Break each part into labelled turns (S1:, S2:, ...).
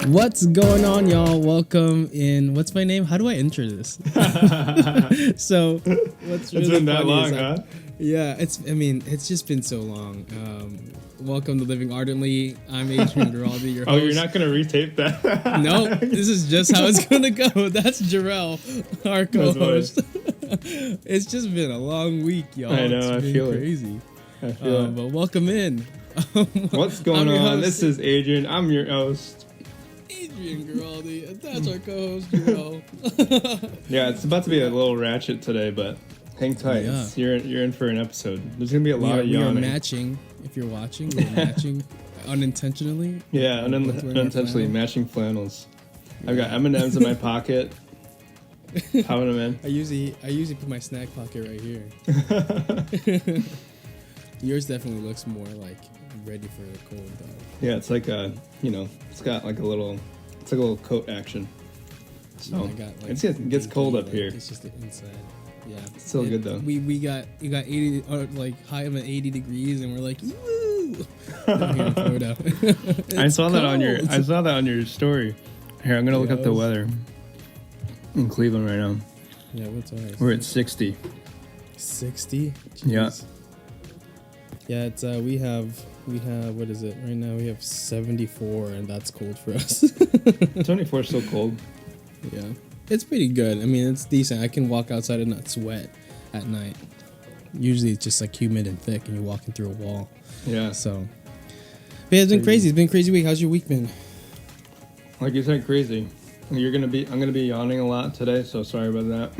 S1: What's going on, y'all? Welcome in. What's my name? How do I enter this? So, what's really
S2: it's been that
S1: funny
S2: long,
S1: is
S2: huh?
S1: Yeah, it's just been so long. Welcome to Living Ardently. I'm Adrian Jurell, your host.
S2: Oh, you're not going to retape that?
S1: No, this is just how it's going to go. That's Jurell, our co-host. It's just been a long week, y'all.
S2: I know,
S1: it's
S2: I
S1: been
S2: feel
S1: crazy.
S2: I feel it.
S1: But welcome in.
S2: What's going on? This is Adrian. I'm your host.
S1: Adrian Giraldi, and that's our co-host, Jurell.
S2: Yeah, it's about to be a little ratchet today, but hang tight.
S1: Yeah.
S2: You're in for an episode. There's going to be a lot of
S1: We are
S2: yawning.
S1: matching, if you're watching, we're matching unintentionally.
S2: Yeah, unintentionally matching flannels. I've got M&M's in my pocket. How am I in?
S1: I usually put my snack pocket right here. Yours definitely looks more like ready for the cold, though.
S2: Yeah, it's like it's got like a little coat action. So
S1: I got, like,
S2: it gets cold up here.
S1: It's just the inside. Yeah,
S2: It's still good though.
S1: You got 80 high of 80 degrees, and we're like, woo! Photo.
S2: I saw that on your story. Here, I'm gonna look up the weather in Cleveland right now.
S1: Yeah, what's ours?
S2: We're at 60.
S1: 60.
S2: Yeah.
S1: Yeah, it's we have what is it right now? We have 74, and that's cold for us.
S2: 74 is still cold.
S1: Yeah, it's pretty good. I mean, it's decent. I can walk outside and not sweat at night. Usually, it's just like humid and thick, and you're walking through a wall.
S2: Yeah.
S1: So, but yeah, it's been crazy. It's been a crazy week. How's your week been?
S2: Like you said, crazy. I'm gonna be yawning a lot today, so sorry about that.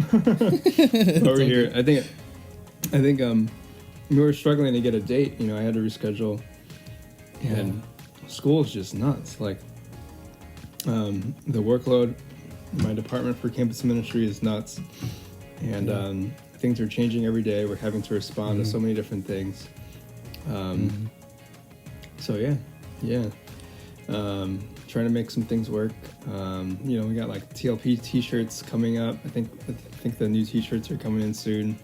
S2: Over here, I think we were struggling to get a date. I had to reschedule, and school is just nuts. Like, the workload in my department for campus ministry is nuts, and things are changing every day. We're having to respond to so many different things. So yeah. Trying to make some things work. We got like TLP t-shirts coming up. I think the new t-shirts are coming in soon.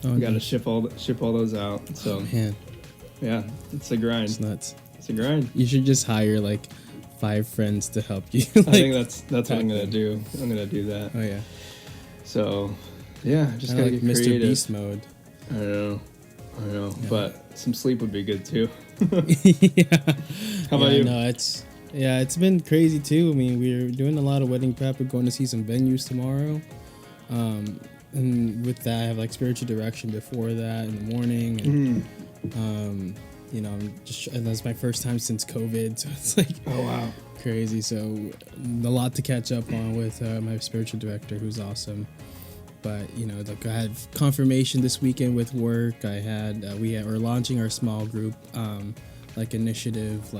S2: We got to ship all those out. So,
S1: man,
S2: yeah, it's a grind.
S1: it's nuts.
S2: It's a grind.
S1: You should just hire like 5 friends to help you.
S2: I think that's what I'm gonna do. I'm gonna do that.
S1: Oh yeah.
S2: So, yeah, just gotta
S1: like
S2: get
S1: Mr.
S2: creative.
S1: Beast mode.
S2: I know,
S1: Yeah.
S2: but some sleep would be good too.
S1: Yeah.
S2: How about you?
S1: No, it's been crazy too. I mean, we're doing a lot of wedding prep. We're going to see some venues tomorrow. And with that, I have like spiritual direction before that in the morning. And, and that's my first time since COVID. So it's like,
S2: Oh, wow.
S1: crazy. So a lot to catch up on with my spiritual director, who's awesome. But, like I had confirmation this weekend with work. I had, we're launching our small group, initiative,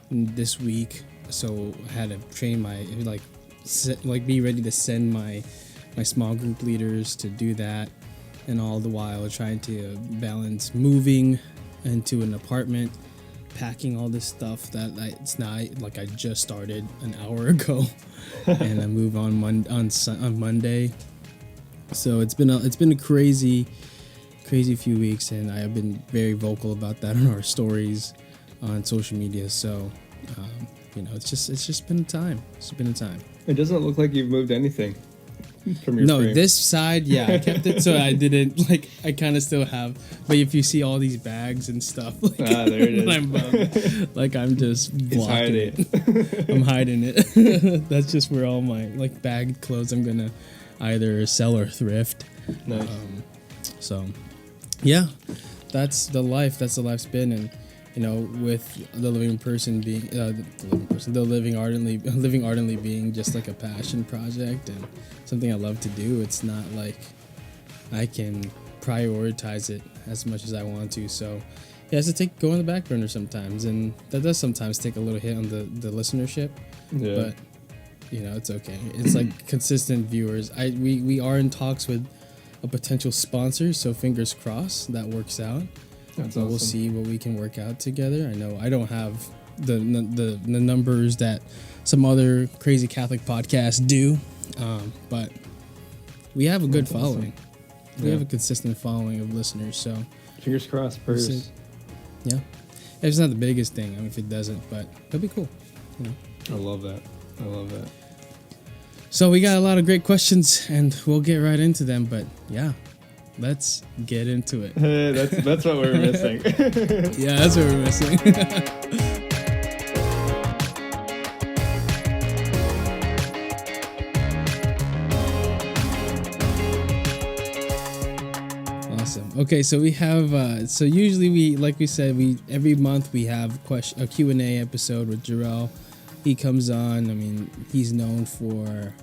S1: this week. So I had to train be ready to send my small group leaders to do that, and all the while trying to balance moving into an apartment, packing all this stuff that it's not like I just started an hour ago, and I move on Monday. So it's been a crazy few weeks, and I have been very vocal about that on our stories on social media. So it's just been a time. It's been a time.
S2: It doesn't look like you've moved anything from your frame.
S1: This side, yeah, I kept it so I didn't I kind of still have. But if you see all these bags and stuff,
S2: there it is.
S1: I'm bummed. I'm just blocking
S2: it.
S1: I'm hiding it. That's just where all my bagged clothes I'm gonna either sell or thrift.
S2: Nice.
S1: So, yeah, that's the life. That's the life's been, and with the living ardently being just like a passion project and something I love to do. It's not like I can prioritize it as much as I want to. So it has to go on the back burner sometimes, and that does sometimes take a little hit on the listenership.
S2: Yeah.
S1: But it's okay. It's like consistent viewers. We are in talks with a potential sponsor, so fingers crossed that works out.
S2: That's awesome.
S1: We'll see what we can work out together. I know I don't have the numbers that some other crazy Catholic podcasts do, but we have a good following.
S2: Awesome.
S1: We have a consistent following of listeners, so
S2: fingers crossed. Prayers.
S1: Yeah, it's not the biggest thing. If it doesn't, but it'll be cool.
S2: I love that.
S1: So we got a lot of great questions, and we'll get right into them. But yeah, let's get into it.
S2: Hey, that's what we're missing.
S1: Yeah, that's what we're missing. Awesome. Okay, so we have. So usually like we said, every month we have a Q&A episode with Jurell. He comes on. I mean, he's known for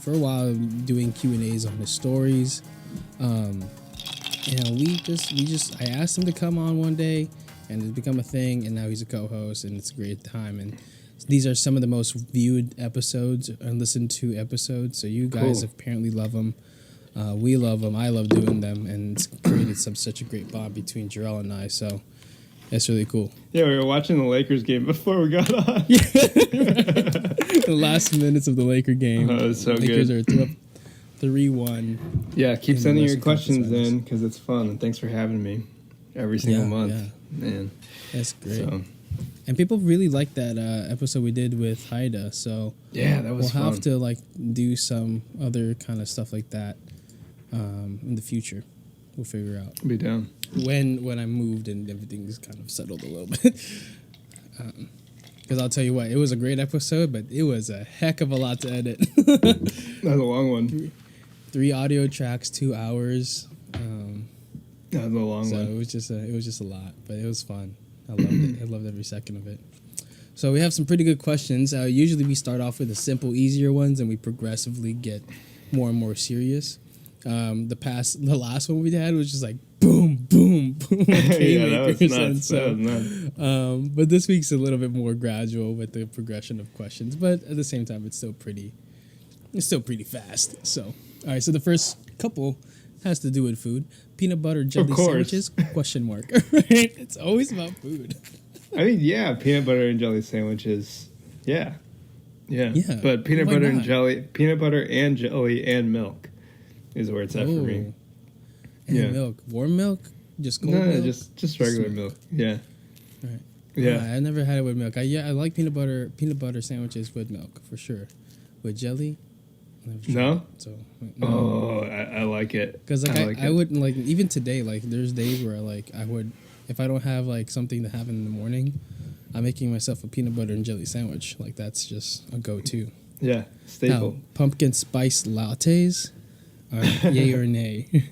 S1: a while doing Q&As on his stories. I asked him to come on one day, and it's become a thing, and now he's a co-host, and it's a great time. And these are some of the most viewed episodes and listened to episodes. So you guys apparently love them. We love them. I love doing them, and it's created such a great bond between Jurell and I. So that's really cool.
S2: Yeah, we were watching the Lakers game before we got on.
S1: The last minutes of the Laker game.
S2: Oh, it was so
S1: Lakers
S2: good.
S1: are 3-1.
S2: Yeah, keep sending your questions in because it's fun, and thanks for having me every single month.
S1: Yeah.
S2: Man,
S1: that's great.
S2: So.
S1: And people really liked that episode we did with Haida. So
S2: yeah, that was fun.
S1: We'll have to do some other kind of stuff like that in the future. We'll figure out.
S2: Be down.
S1: When I moved and everything's kind of settled a little bit. Because I'll tell you what, it was a great episode, but it was a heck of a lot to edit.
S2: That was a long one.
S1: 3 audio tracks, 2 hours.
S2: That was a long one.
S1: So it was just a lot, but it was fun. I loved it. I loved every second of it. So we have some pretty good questions. Usually we start off with the simple, easier ones, and we progressively get more and more serious. The last one we had was just like boom, boom, boom.
S2: Yeah, that was nuts.
S1: That was nuts. But this week's a little bit more gradual with the progression of questions. But at the same time, it's still pretty fast. So, all right. So the first couple has to do with food. Peanut butter jelly sandwiches? Question mark. Right? It's always about food.
S2: I mean, yeah, peanut butter and jelly sandwiches. Yeah. But peanut butter and jelly and milk is where it's at for me.
S1: And milk. Warm milk? Just cold milk?
S2: No, just regular milk. Yeah.
S1: Right.
S2: Yeah.
S1: I never had it with milk. I like peanut butter sandwiches with milk for sure. With jelly?
S2: No?
S1: So,
S2: oh, I like it.
S1: Because I wouldn't even today, there's days where I would, if I don't have something to have in the morning, I'm making myself a peanut butter and jelly sandwich. That's just a go-to.
S2: Yeah, staple.
S1: Now, pumpkin spice lattes, yay or nay?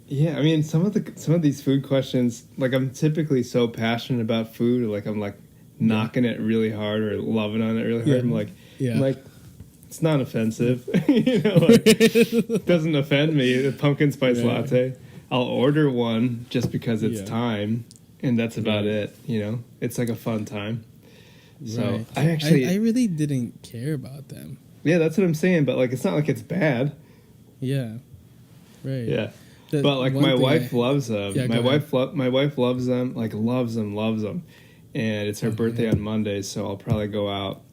S2: Yeah, I mean, some of these food questions, I'm typically so passionate about food, I'm knocking it really hard or loving on it really hard. I'm like, it's not offensive. It doesn't offend me. The pumpkin spice latte. I'll order one just because it's time, and that's about it. It's a fun time. So I
S1: really didn't care about them.
S2: Yeah, that's what I'm saying. But it's not like it's bad.
S1: Yeah. Right.
S2: Yeah. But my wife loves them.
S1: Yeah,
S2: my wife loves them. Loves them. And it's her birthday on Monday, so I'll probably go out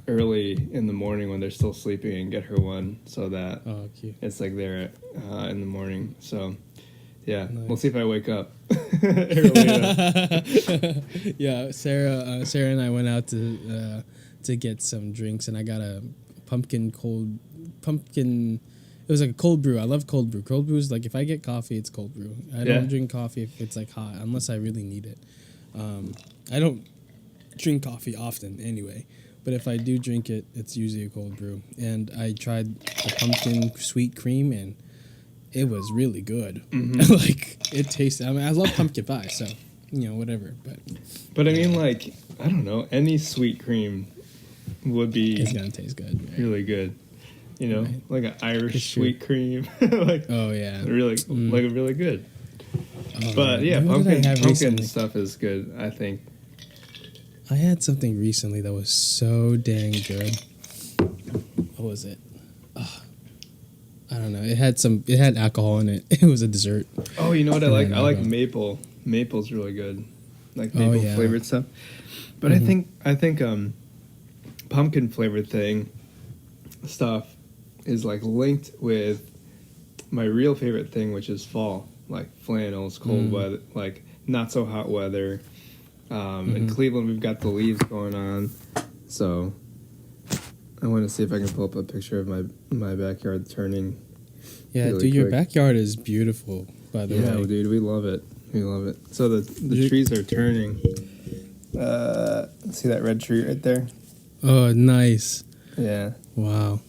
S2: early in the morning when they're still sleeping and get her one so that it's there in the morning. So yeah, nice. We'll see if I wake up early enough.
S1: Yeah, Sarah and I went out to get some drinks, and I got a pumpkin. It was a cold brew. I love cold brew. Cold brew is if I get coffee, it's cold brew. I don't drink coffee if it's hot unless I really need it. I don't drink coffee often anyway, but if I do drink it, it's usually a cold brew. And I tried the pumpkin sweet cream, and it was really good. Mm-hmm. It tasted. I mean, I love pumpkin pie, so whatever. But
S2: I mean, I don't know, any sweet cream would be.
S1: It's gonna taste good. Right?
S2: Really good.
S1: Right.
S2: Like an Irish sweet cream.
S1: Oh yeah,
S2: really, really good. But yeah, pumpkin stuff is good, I think.
S1: I had something recently that was so dang good. What was it? I don't know. It had alcohol in it. It was a dessert.
S2: Oh, you know what I like? I like maple. Maple's really good. Maple flavored stuff. But I think pumpkin flavored stuff is linked with my real favorite thing, which is fall. Flannels, cold weather, not so hot weather. In Cleveland, we've got the leaves going on. So I want to see if I can pull up a picture of my backyard turning.
S1: Yeah,
S2: really
S1: dude, your
S2: quick.
S1: backyard is beautiful, by the
S2: Yeah,
S1: way.
S2: dude, we love it. We love it. So the trees are turning. See that red tree right there?
S1: Oh, nice.
S2: Yeah.
S1: Wow.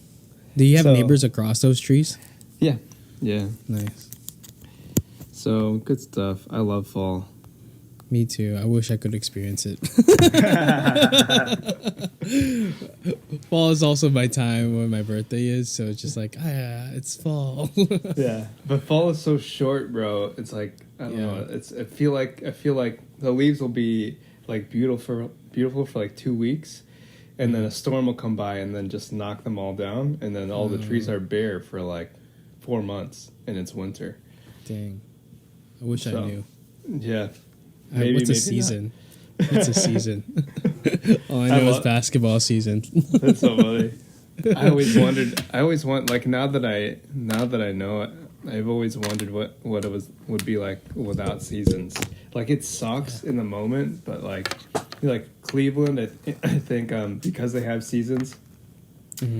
S1: Do you have
S2: So-
S1: neighbors across those trees?
S2: Yeah. Yeah.
S1: Nice.
S2: So good stuff. I love fall.
S1: Me too. I wish I could experience it. Fall is also my time when my birthday is, so it's just like, it's fall.
S2: Yeah, but fall is so short, bro. It's like I don't know. I feel like the leaves will be like beautiful for like 2 weeks, and then a storm will come by and then just knock them all down, and then all the trees are bare for like 4 months, and it's winter.
S1: Dang. I wish I knew.
S2: Yeah.
S1: What's a season? It's a season. All I know is basketball season.
S2: That's so funny. I always want like now that I know it, I've always wondered what it would be like without seasons. Like it sucks in the moment, but like Cleveland, I think because they have seasons,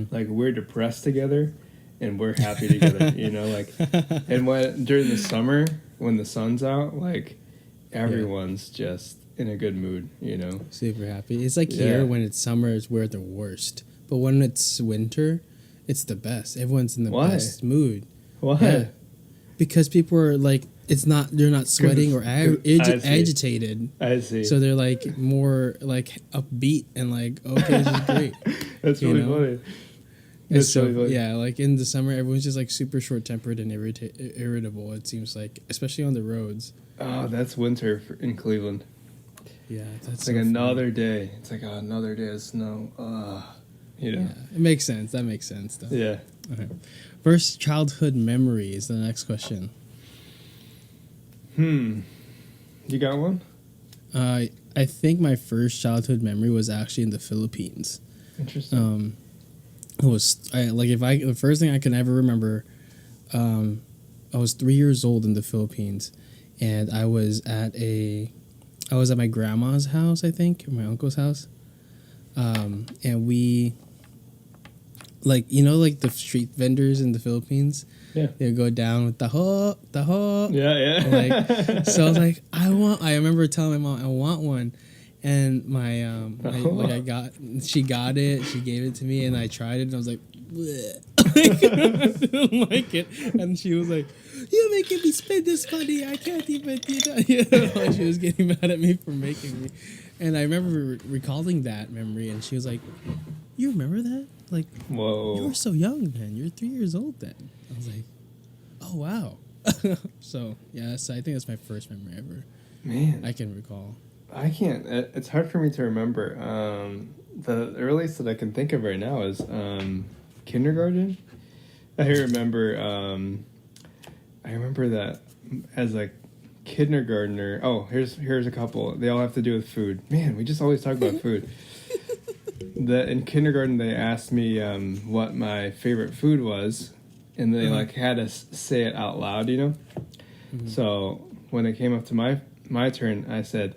S2: like we're depressed together and we're happy together, you know, like and during the summer when the sun's out, like everyone's just in a good mood, you know.
S1: Super happy. It's like here when it's summer is where the worst. But when it's winter, it's the best. Everyone's in the best mood.
S2: Why?
S1: Yeah. Because people are like, they're not sweating or agitated.
S2: I see.
S1: So they're like more like upbeat and like, okay, this is great.
S2: That's really funny.
S1: That's really funny. Yeah, like in the summer, everyone's just like super short-tempered and irritable, it seems like, especially on the roads.
S2: Oh, that's winter in Cleveland.
S1: Yeah, that's
S2: like another day. It's like another day of snow. You know.
S1: Yeah, it makes sense. That makes sense, though.
S2: Yeah.
S1: Okay. First childhood memory is the next question.
S2: You got one?
S1: I think my first childhood memory was actually in the Philippines.
S2: Interesting.
S1: The first thing I can ever remember, I was 3 years old in the Philippines, and I was at my grandma's house, I think, or my uncle's house, and we, like, you know, like the street vendors in the Philippines, they go down with the ho.
S2: Yeah.
S1: Like, so I was like, I remember telling my mom I want one. And she got it, she gave it to me, and I tried it, and I was like, I didn't like it. And she was like, you're making me spend this money, I can't even do that. You know, like she was getting mad at me for making me. And I remember recalling that memory, and she was like, you remember that? Like,
S2: whoa.
S1: You were so young then, you're 3 years old then. I was like, oh, wow. So, yeah, I think that's my first memory ever.
S2: Man.
S1: I can recall.
S2: I can't. It's hard for me to remember. The earliest that I can think of right now is kindergarten. I remember that as a kindergartner. Oh, here's a couple. They all have to do with food. Man, we just always talk about food. In kindergarten, they asked me what my favorite food was, and they like had us say it out loud, you know. So when it came up to my turn, I said,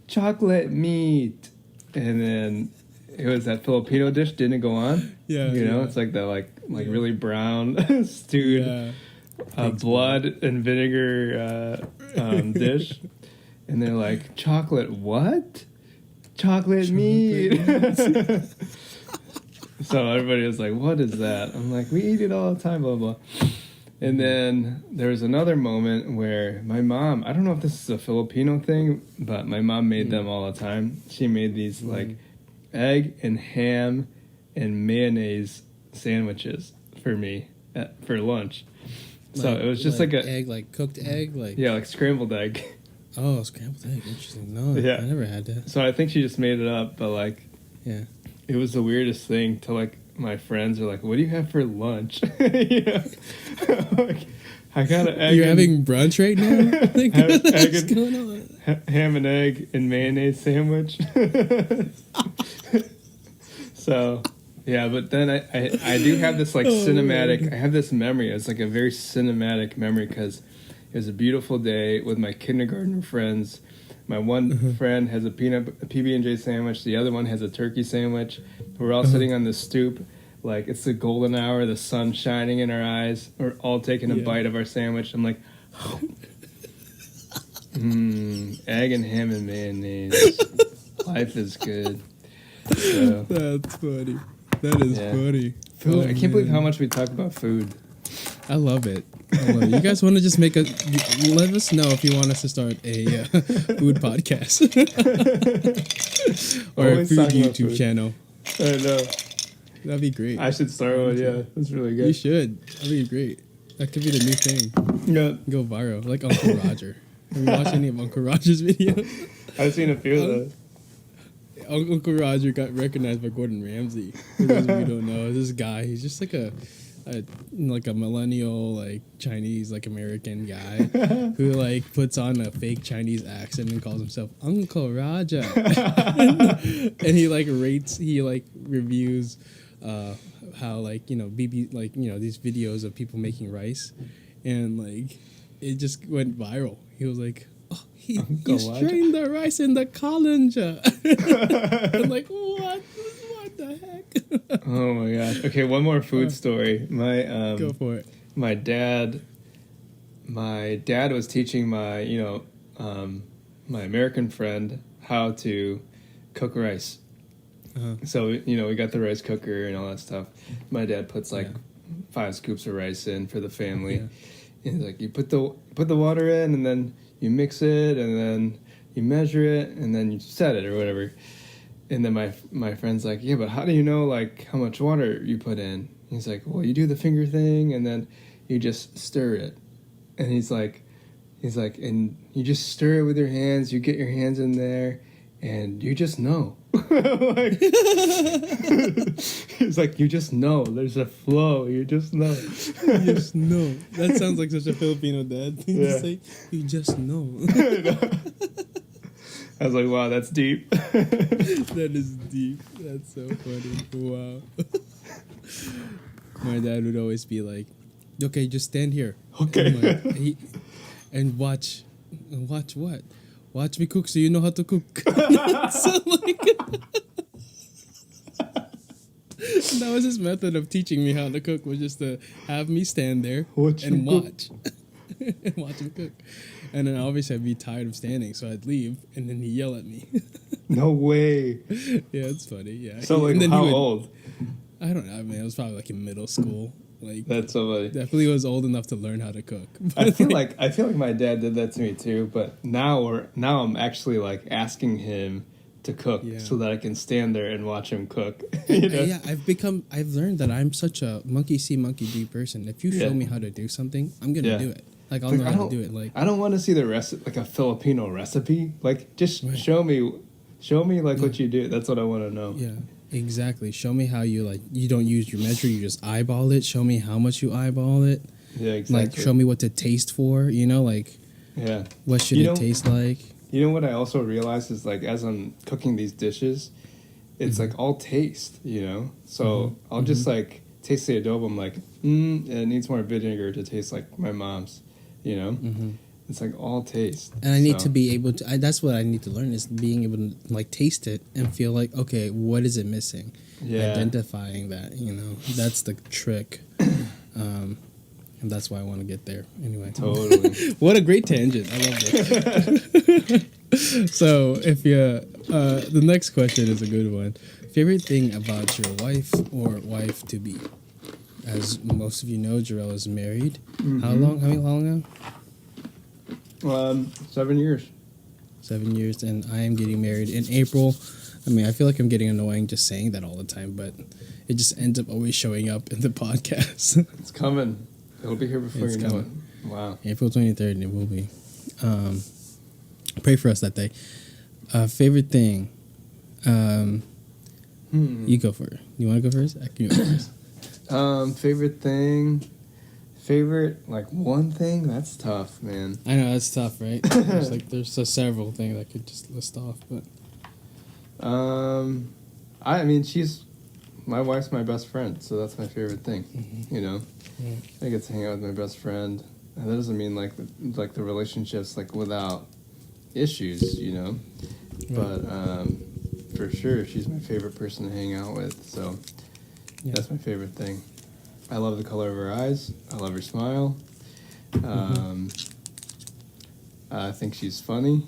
S2: chocolate meat, and then it was that Filipino dish, didn't go on. Yeah, you know, it's like that like really brown stewed blood and vinegar dish, and they're like, chocolate what? Chocolate meat. So everybody was like, what is that? I'm like, we eat it all the time, blah blah. And then there was another moment where my mom, I don't know if this is a Filipino thing, but my mom made them all the time. She made these like egg and ham and mayonnaise sandwiches for me for lunch. So it was just like a
S1: egg, like cooked egg, like
S2: like scrambled egg.
S1: Oh, scrambled egg, interesting. No, I never had that.
S2: So I think she just made it up, but like, it was the weirdest thing to like. My friends are like, what do you have for lunch? You know? Like, I got an egg.
S1: You're having brunch right now? Like, what's going on?
S2: Ham and egg and mayonnaise sandwich. So, yeah, but then I do have this like cinematic, I have this memory. It's like a very cinematic memory because it was a beautiful day with my kindergarten friends. My one friend has a PB&J sandwich. The other one has a turkey sandwich. We're all sitting on the stoop. Like, it's the golden hour. The sun's shining in our eyes. We're all taking a bite of our sandwich. I'm like, egg and ham and mayonnaise. Life is good. So,
S1: that's funny. That is funny.
S2: Food. I can't believe how much we talk about food.
S1: I love it. You guys want to just let us know if you want us to start a food podcast or a food YouTube channel.
S2: I know.
S1: That'd be great.
S2: I should start one. Yeah, that's really good.
S1: You should. That'd be great. That could be the new thing.
S2: Yeah.
S1: Go viral, like Uncle Roger. Have you watched any of Uncle Roger's videos?
S2: I've seen a few of those.
S1: Uncle Roger got recognized by Gordon Ramsay. For those of you who don't know, this guy, he's just like a millennial, like Chinese, like American guy who like puts on a fake Chinese accent and calls himself Uncle Roger. And he reviews how like, you know, like, you know, these videos of people making rice, and like it just went viral. He was like, oh, he strained the rice in the colander. I'm like, what the heck?
S2: Oh my gosh. Okay, one more food story.
S1: Go for it.
S2: My dad was teaching my my American friend how to cook rice. So, you know, we got the rice cooker and all that stuff. My dad puts 5 scoops of rice in for the family. And he's like, you put the water in, and then you mix it, and then you measure it, and then you set it or whatever. And then my friend's like, yeah, but how do you know like how much water you put in? He's like, well, you do the finger thing, and then you just stir it. And he's like, and you just stir it with your hands. You get your hands in there, and you just know. He's like, you just know. There's a flow. You just know.
S1: You just know. That sounds like such a Filipino dad thing to say. You just know.
S2: I was like, wow, that's deep.
S1: That is deep. That's so funny. Wow. My dad would always be like, okay, just stand here.
S2: Okay.
S1: And watch. And watch what? Watch me cook so you know how to cook. So like, that was his method of teaching me how to cook, was just to have me stand there and watch. And watch him cook. And then obviously I'd be tired of standing, so I'd leave, and then he'd yell at me.
S2: No way.
S1: Yeah, it's funny. Yeah.
S2: So like, how old?
S1: I don't know. I mean, I was probably like in middle school. Like,
S2: that's so funny.
S1: Definitely was old enough to learn how to cook.
S2: I feel like my dad did that to me too. But now I'm actually like asking him to cook so that I can stand there and watch him cook. You know?
S1: Yeah, I've learned that I'm such a monkey see, monkey do person. If you show me how to do something, I'm gonna do it. Like, I'll know how to do it. Like,
S2: I don't want to see the recipe, like a Filipino recipe. Like, just show me like what you do. That's what I want to know.
S1: Yeah, exactly. Show me how you don't use your measure. You just eyeball it. Show me how much you eyeball it.
S2: Yeah, exactly.
S1: Like, show me what to taste for. You know, like, what should it taste like?
S2: You know what I also realized is, like, as I'm cooking these dishes, it's like all taste. You know, so I'll just like taste the adobo. I'm like, it needs more vinegar to taste like my mom's. You know, it's like all taste.
S1: And I need to be able to. That's what I need to learn, is being able to like taste it and feel like, okay, what is it missing? Yeah, identifying that. You know, that's the trick. And that's why I want to get there. Anyway,
S2: totally.
S1: What a great tangent! I love this. So, if the next question is a good one. Favorite thing about your wife or wife to be? As most of you know, Jurell is married. How long now?
S2: 7 years.
S1: 7 years, and I am getting married in April. I mean, I feel like I'm getting annoying just saying that all the time, but it just ends up always showing up in the podcast.
S2: It's coming. It'll be here before you know it. Wow.
S1: April 23rd, it will be. Pray for us that day. Favorite thing? You go first. You want to go first? I can go first.
S2: Favorite, like, one thing? That's tough, man.
S1: I know, that's tough, right? There's several things I could just list off, but...
S2: I mean, my wife's my best friend, so that's my favorite thing, you know? Yeah. I get to hang out with my best friend, and that doesn't mean, like the relationship's, like, without issues, you know.
S1: Right.
S2: But for sure, she's my favorite person to hang out with. So that's my favorite thing. I love the color of her eyes. I love her smile. I think she's funny,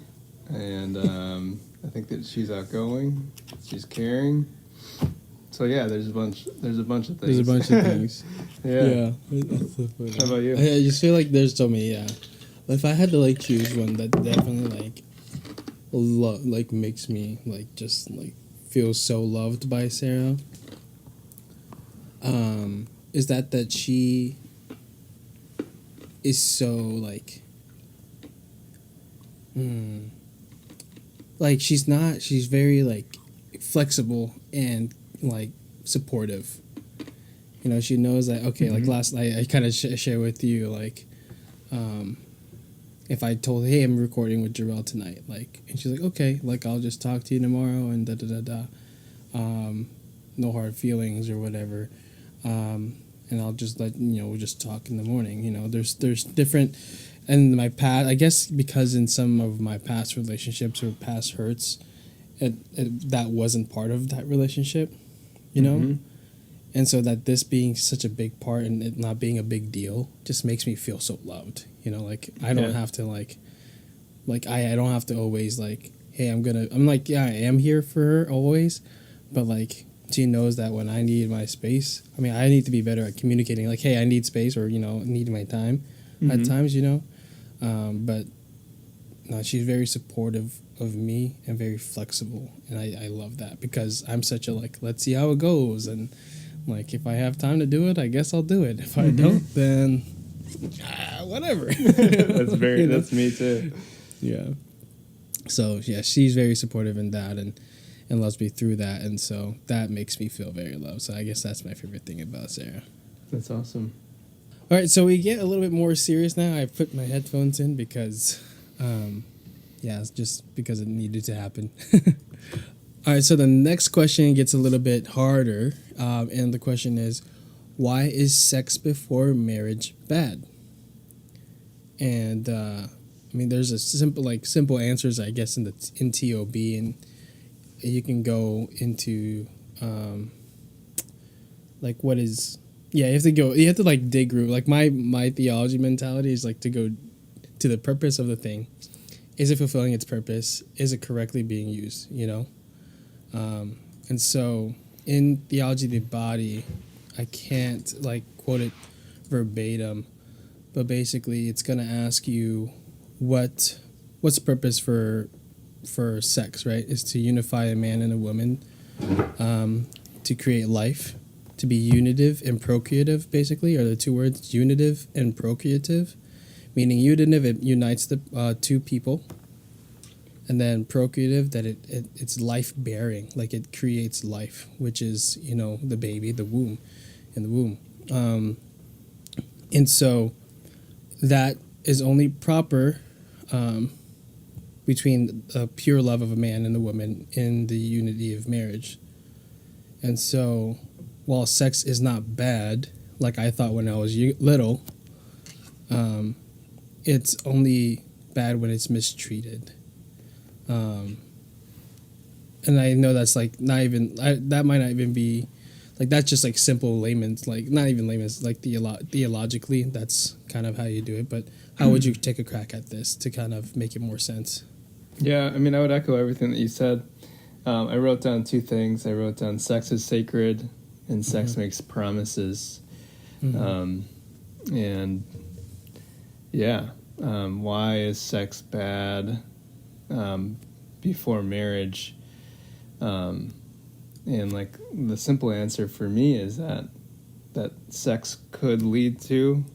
S2: and I think that she's outgoing. She's caring. So yeah, there's a bunch of things.
S1: There's a bunch of things.
S2: Yeah. How about you?
S1: I just feel like there's so many. Yeah, if I had to like choose one that definitely like makes me like just like feel so loved by Sarah, is that she is so like she's very like flexible and like supportive. You know, she knows that, okay, like last night I kind of share with you, like, if I told, hey, I'm recording with Jurell tonight, like, and she's like, okay, like, I'll just talk to you tomorrow and da-da-da-da. No hard feelings or whatever. And I'll just we'll just talk in the morning. You know, there's different, and my past, I guess because in some of my past relationships or past hurts, that wasn't part of that relationship, you know? And so that this being such a big part and it not being a big deal just makes me feel so loved. You know, like I don't have to I don't have to always like, hey, I'm like, yeah, I am here for her always, but like she knows that when I need my space, I mean, I need to be better at communicating, like, hey, I need space, or, you know, need my time at times, you know. But no, she's very supportive of me and very flexible, and I love that because I'm such a like, let's see how it goes, and like, if I have time to do it, I guess I'll do it. If I don't, then whatever.
S2: That's me too.
S1: Yeah. So yeah, she's very supportive in that and loves me through that, and so that makes me feel very loved. So I guess that's my favorite thing about Sarah.
S2: That's awesome.
S1: All right, so we get a little bit more serious now. I put my headphones in because, it's just because it needed to happen. All right, so the next question gets a little bit harder, and the question is, why is sex before marriage bad? And I mean, there's a simple answers, I guess, in TOB, and you can go into what is. Yeah, you have to like dig root. Like my theology mentality is like to go to the purpose of the thing. Is it fulfilling its purpose? Is it correctly being used? You know? And so in Theology of the Body, I can't like quote it verbatim, but basically it's going to ask you what's the purpose for sex, right? Is to unify a man and a woman, to create life, to be unitive and procreative, basically, are the two words, unitive and procreative, meaning unitive, it unites the two people. And then procreative, that it's life-bearing, like it creates life, which is, you know, the baby, the womb, in the womb. And so that is only proper between a pure love of a man and a woman in the unity of marriage. And so while sex is not bad, like I thought when I was little, it's only bad when it's mistreated. And I know that's like not even that might not even be like, that's just like simple layman's, like not even layman's, like theologically that's kind of how you do it. But how would you take a crack at this to kind of make it more sense?
S2: Yeah, I mean, I would echo everything that you said. I wrote down two things. I wrote down sex is sacred and sex makes promises. And yeah, why is sex bad before marriage? And like the simple answer for me is that sex could lead to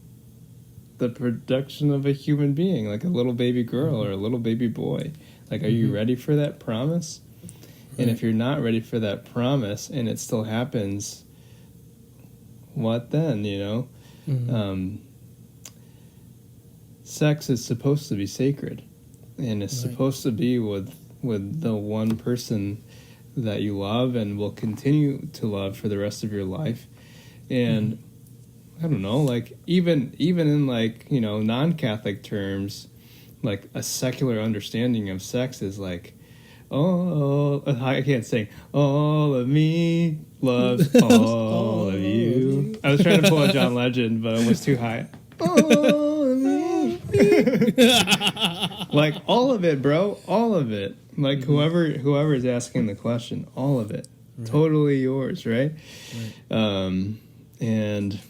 S2: the production of a human being, like a little baby girl or a little baby boy. Like, are you ready for that promise? Right. And if you're not ready for that promise and it still happens, what then, you know? Sex is supposed to be sacred, and it's supposed to be with the one person that you love and will continue to love for the rest of your life. And I don't know, like even in like, you know, non-Catholic terms, like a secular understanding of sex is like, oh, I can't sing. All of me loves all of you. I was trying to pull a John Legend, but it was too high. All of me. Like all of it, bro. All of it. Like whoever is asking the question, all of it. Right. Totally yours, right? And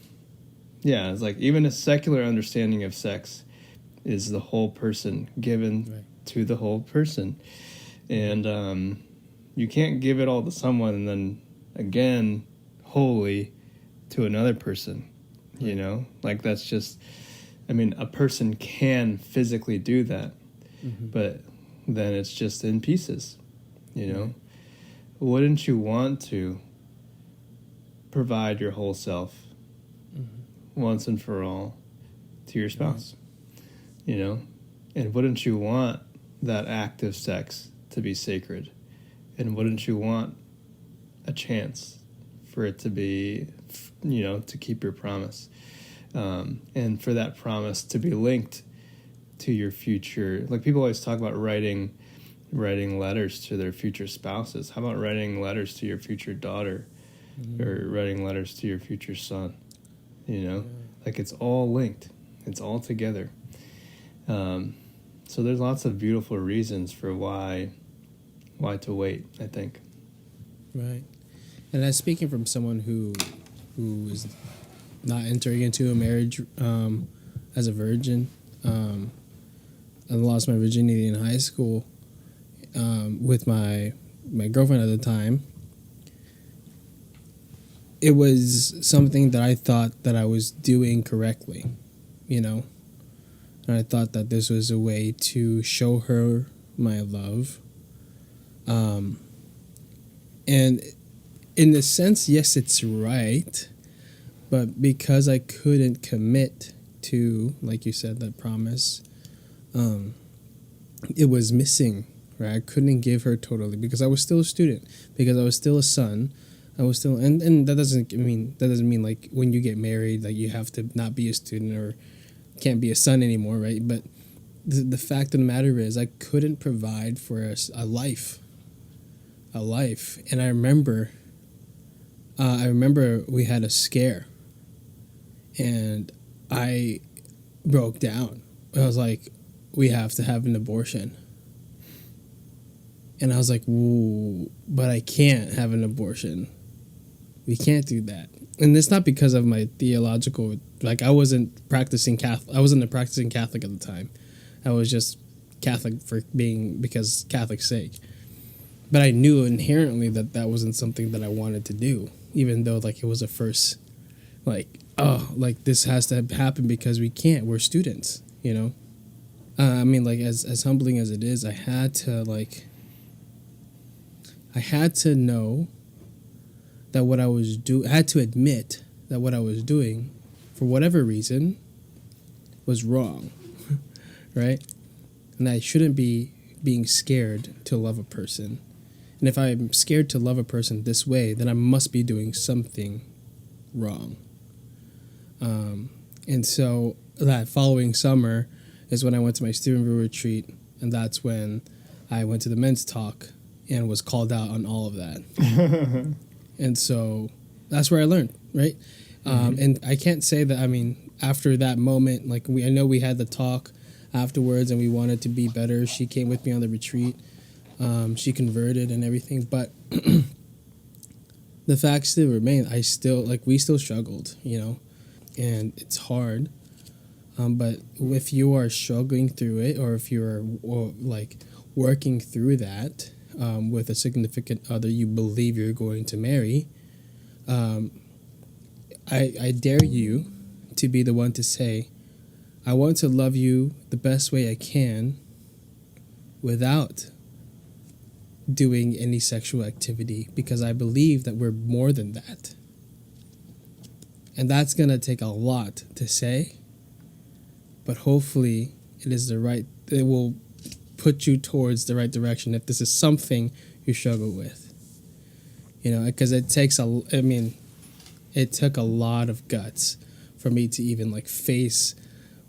S2: yeah, it's like even a secular understanding of sex is the whole person given to the whole person. And you can't give it all to someone and then again wholly to another person, you know? Like that's just, I mean, a person can physically do that, but then it's just in pieces, you know? Wouldn't you want to provide your whole self once and for all to your spouse, you know? And wouldn't you want that act of sex to be sacred? And wouldn't you want a chance for it to be, you know, to keep your promise? And for that promise to be linked to your future. Like people always talk about writing letters to their future spouses. How about writing letters to your future daughter or writing letters to your future son? You know, like it's all linked. It's all together. So there's lots of beautiful reasons for why to wait, I think. Right.
S1: And as speaking from someone who is not entering into a marriage as a virgin, I lost my virginity in high school with my girlfriend at the time. It was something that I thought that I was doing correctly, you know. And I thought that this was a way to show her my love. And in a sense, yes, it's right. But because I couldn't commit to, like you said, that promise, it was missing, right? I couldn't give her totally because I was still a student, because I was still a son. I was still, and that doesn't mean like when you get married, like you have to not be a student or can't be a son anymore, right? But the fact of the matter is I couldn't provide for us a life. And I remember we had a scare and I broke down. I was like, we have to have an abortion. And I was like, whoa, but I can't have an abortion. We can't do that. And it's not because of my theological, like I wasn't a practicing Catholic at the time. I was just Catholic because Catholic's sake. But I knew inherently that wasn't something that I wanted to do, even though like it was a first, like, oh, like this has to happen because we can't, we're students, you know? I mean, like as humbling as it is, I had to know that what I was doing, I had to admit that what I was doing, for whatever reason, was wrong, right? And I shouldn't be being scared to love a person. And if I'm scared to love a person this way, then I must be doing something wrong. And so that following summer is when I went to my student retreat, and that's when I went to the men's talk and was called out on all of that. And so that's where I learned, right? And I can't say that, I mean, after that moment, like I know we had the talk afterwards and we wanted to be better. She came with me on the retreat. She converted and everything, but the fact still remained. We still struggled, you know, and it's hard. But if you are struggling through it, or if you're like working through that with a significant other you believe you're going to marry, I dare you to be the one to say, I want to love you the best way I can without doing any sexual activity, because I believe that we're more than that. And that's going to take a lot to say, but hopefully it will put you towards the right direction if this is something you struggle with. You know, because it took a lot of guts for me to even like face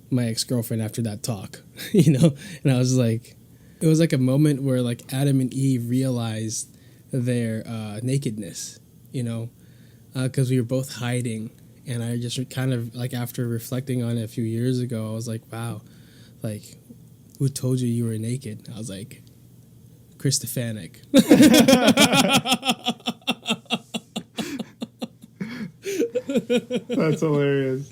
S1: my ex-girlfriend after that talk, and I was like, it was like a moment where like Adam and Eve realized their nakedness, because we were both hiding. And I just kind of like, after reflecting on it a few years ago, I was like, wow, like, who told you were naked? I was like, Chris Stefanik.
S2: That's hilarious.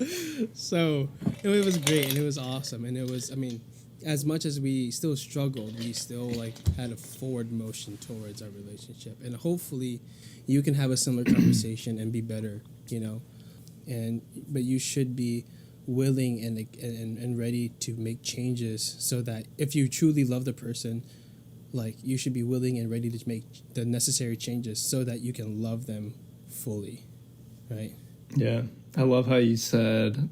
S1: So it was great, and it was awesome, and it was, I mean, as much as we still struggled, we still like had a forward motion towards our relationship, and hopefully you can have a similar conversation and be better, but you should be willing and ready to make changes, so that if you truly love the person, like, you should be willing and ready to make the necessary changes so that you can love them fully, right?
S2: Yeah, I love how you said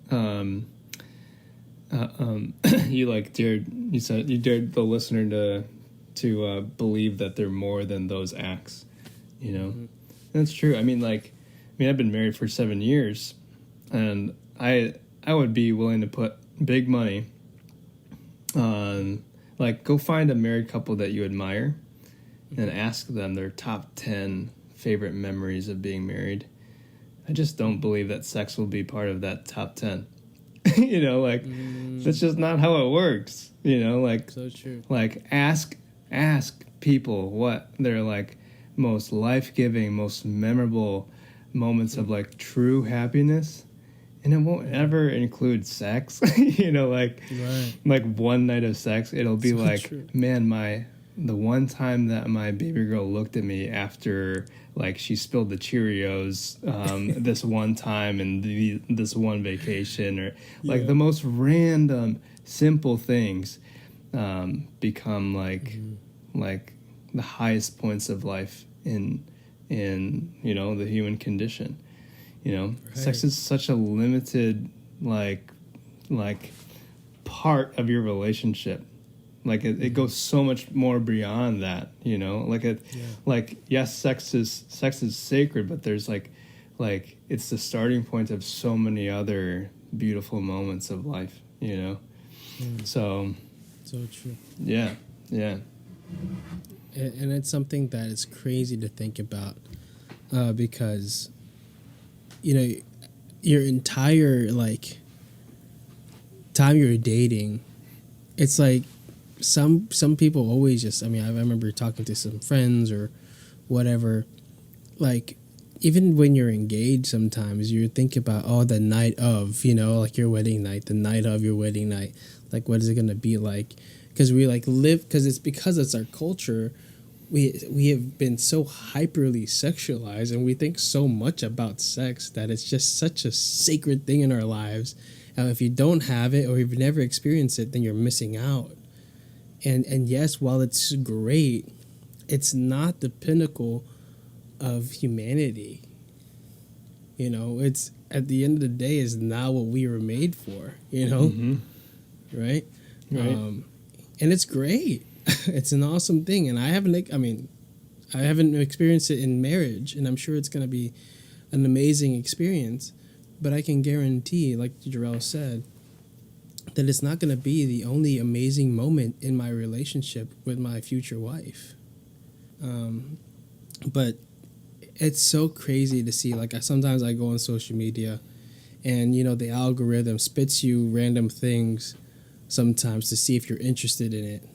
S2: you dared the listener to believe that they're more than those acts, Mm-hmm. That's true. I mean, I've been married for 7 years, and I would be willing to put big money on, go find a married couple that you admire, mm-hmm. and ask them their top 10 favorite memories of being married. I just don't believe that sex will be part of that top 10. That's just not how it works.
S1: So true.
S2: Ask people what their most life-giving, most memorable moments of true happiness, and it won't ever include sex.
S1: Right.
S2: One night of sex, it'll be
S1: so true.
S2: Man, the one time that my baby girl looked at me after she spilled the Cheerios this one time and this one vacation, or the most random simple things become
S1: mm-hmm.
S2: The highest points of life in the human condition. Right. Sex is such a limited part of your relationship. It goes so much more beyond that, yes, sex is sacred, but there's it's the starting point of so many other beautiful moments of life, So
S1: true.
S2: Yeah.
S1: And it's something that is crazy to think about, because, your entire time you're dating, it's some people always just, I remember talking to some friends or whatever, even when you're engaged, sometimes you think about, the night of, your wedding night, the night of your wedding night, what is it going to be like? Because we live, because it's our culture, we have been so hyperly sexualized, and we think so much about sex that it's just such a sacred thing in our lives. And if you don't have it, or you've never experienced it, then you're missing out. And yes, while it's great, it's not the pinnacle of humanity. It's, at the end of the day, is not what we were made for,
S2: Mm-hmm.
S1: Right?
S2: Right.
S1: And it's great. It's an awesome thing. And I haven't experienced it in marriage, and I'm sure it's going to be an amazing experience. But I can guarantee, like Jurell said, that it's not going to be the only amazing moment in my relationship with my future wife. But it's so crazy to see. Sometimes I go on social media, and, the algorithm spits you random things sometimes to see if you're interested in it.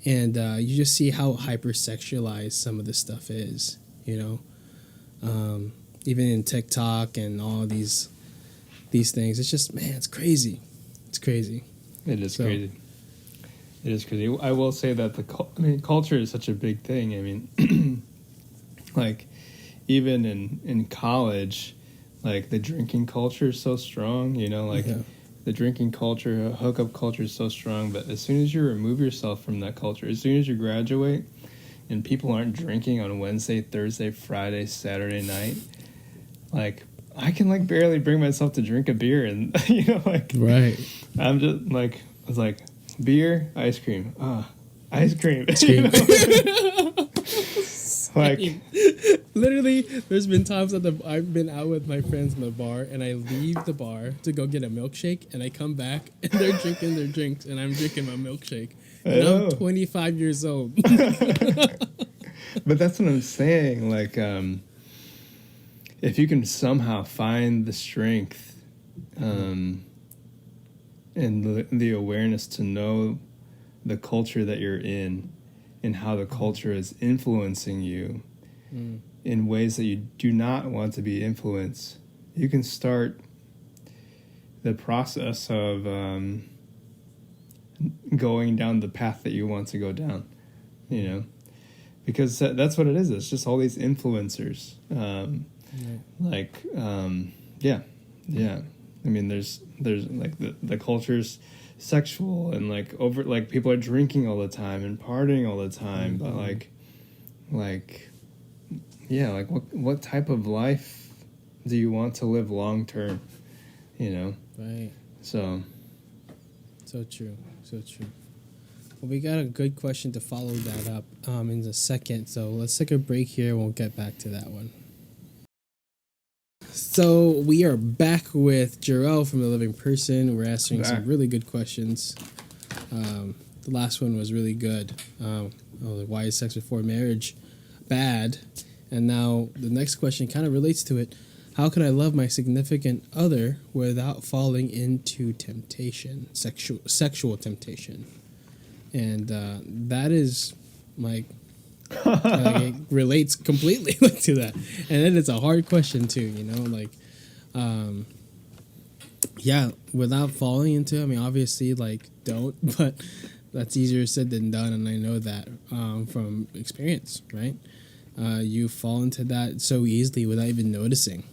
S1: And you just see how hypersexualized some of this stuff is, even in TikTok and all these things. It's just, man, it's crazy. It's crazy.
S2: It is crazy. It is crazy. I will say that culture is such a big thing. Even in college, the drinking culture is so strong, yeah. The drinking culture, hookup culture is so strong, but as soon as you remove yourself from that culture, as soon as you graduate and people aren't drinking on Wednesday, Thursday, Friday, Saturday night, I can barely bring myself to drink a beer, and
S1: right.
S2: I'm just beer, ice cream, ice cream. Like,
S1: literally, there's been times that I've been out with my friends in the bar, and I leave the bar to go get a milkshake, and I come back, and they're drinking their drinks, and I'm drinking my milkshake. And I'm 25 years old.
S2: But that's what I'm saying. Like, if you can somehow find the strength and the awareness to know the culture that you're in and how the culture is influencing you in ways that you do not want to be influenced, you can start the process of going down the path that you want to go down, you know, because that's what it is. It's just all these influencers. Yeah. I mean, there's like the culture's sexual and like over, like people are drinking all the time and partying all the time, but like what type of life do you want to live long term, you know?
S1: Right.
S2: So
S1: true. Well, we got a good question to follow that up in a second, so let's take a break here and we'll get back to that one. So we are back with Jurell from The Living Person. We're answering some really good questions. The last one was really good. Why is sex before marriage bad? And now the next question kind of relates to it. How can I love my significant other without falling into temptation, sexual temptation? And that is like it relates completely to that. And then it's a hard question too, you know, like, without falling into, I mean, obviously, like, don't, but that's easier said than done. And I know that from experience, right? You fall into that so easily without even noticing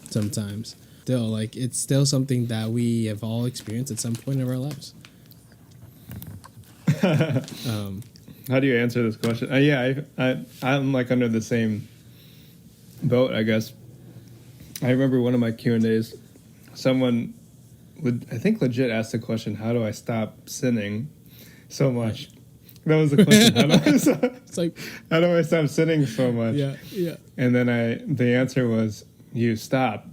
S1: sometimes. Still, like, it's still something that we have all experienced at some point in our lives.
S2: How do you answer this question? I'm like under the same boat, I guess. I remember one of my Q&As, someone I think legit asked the question, how do I stop sinning so much? That was the question. How do I stop sinning so much?
S1: Yeah.
S2: And then the answer was, you stop.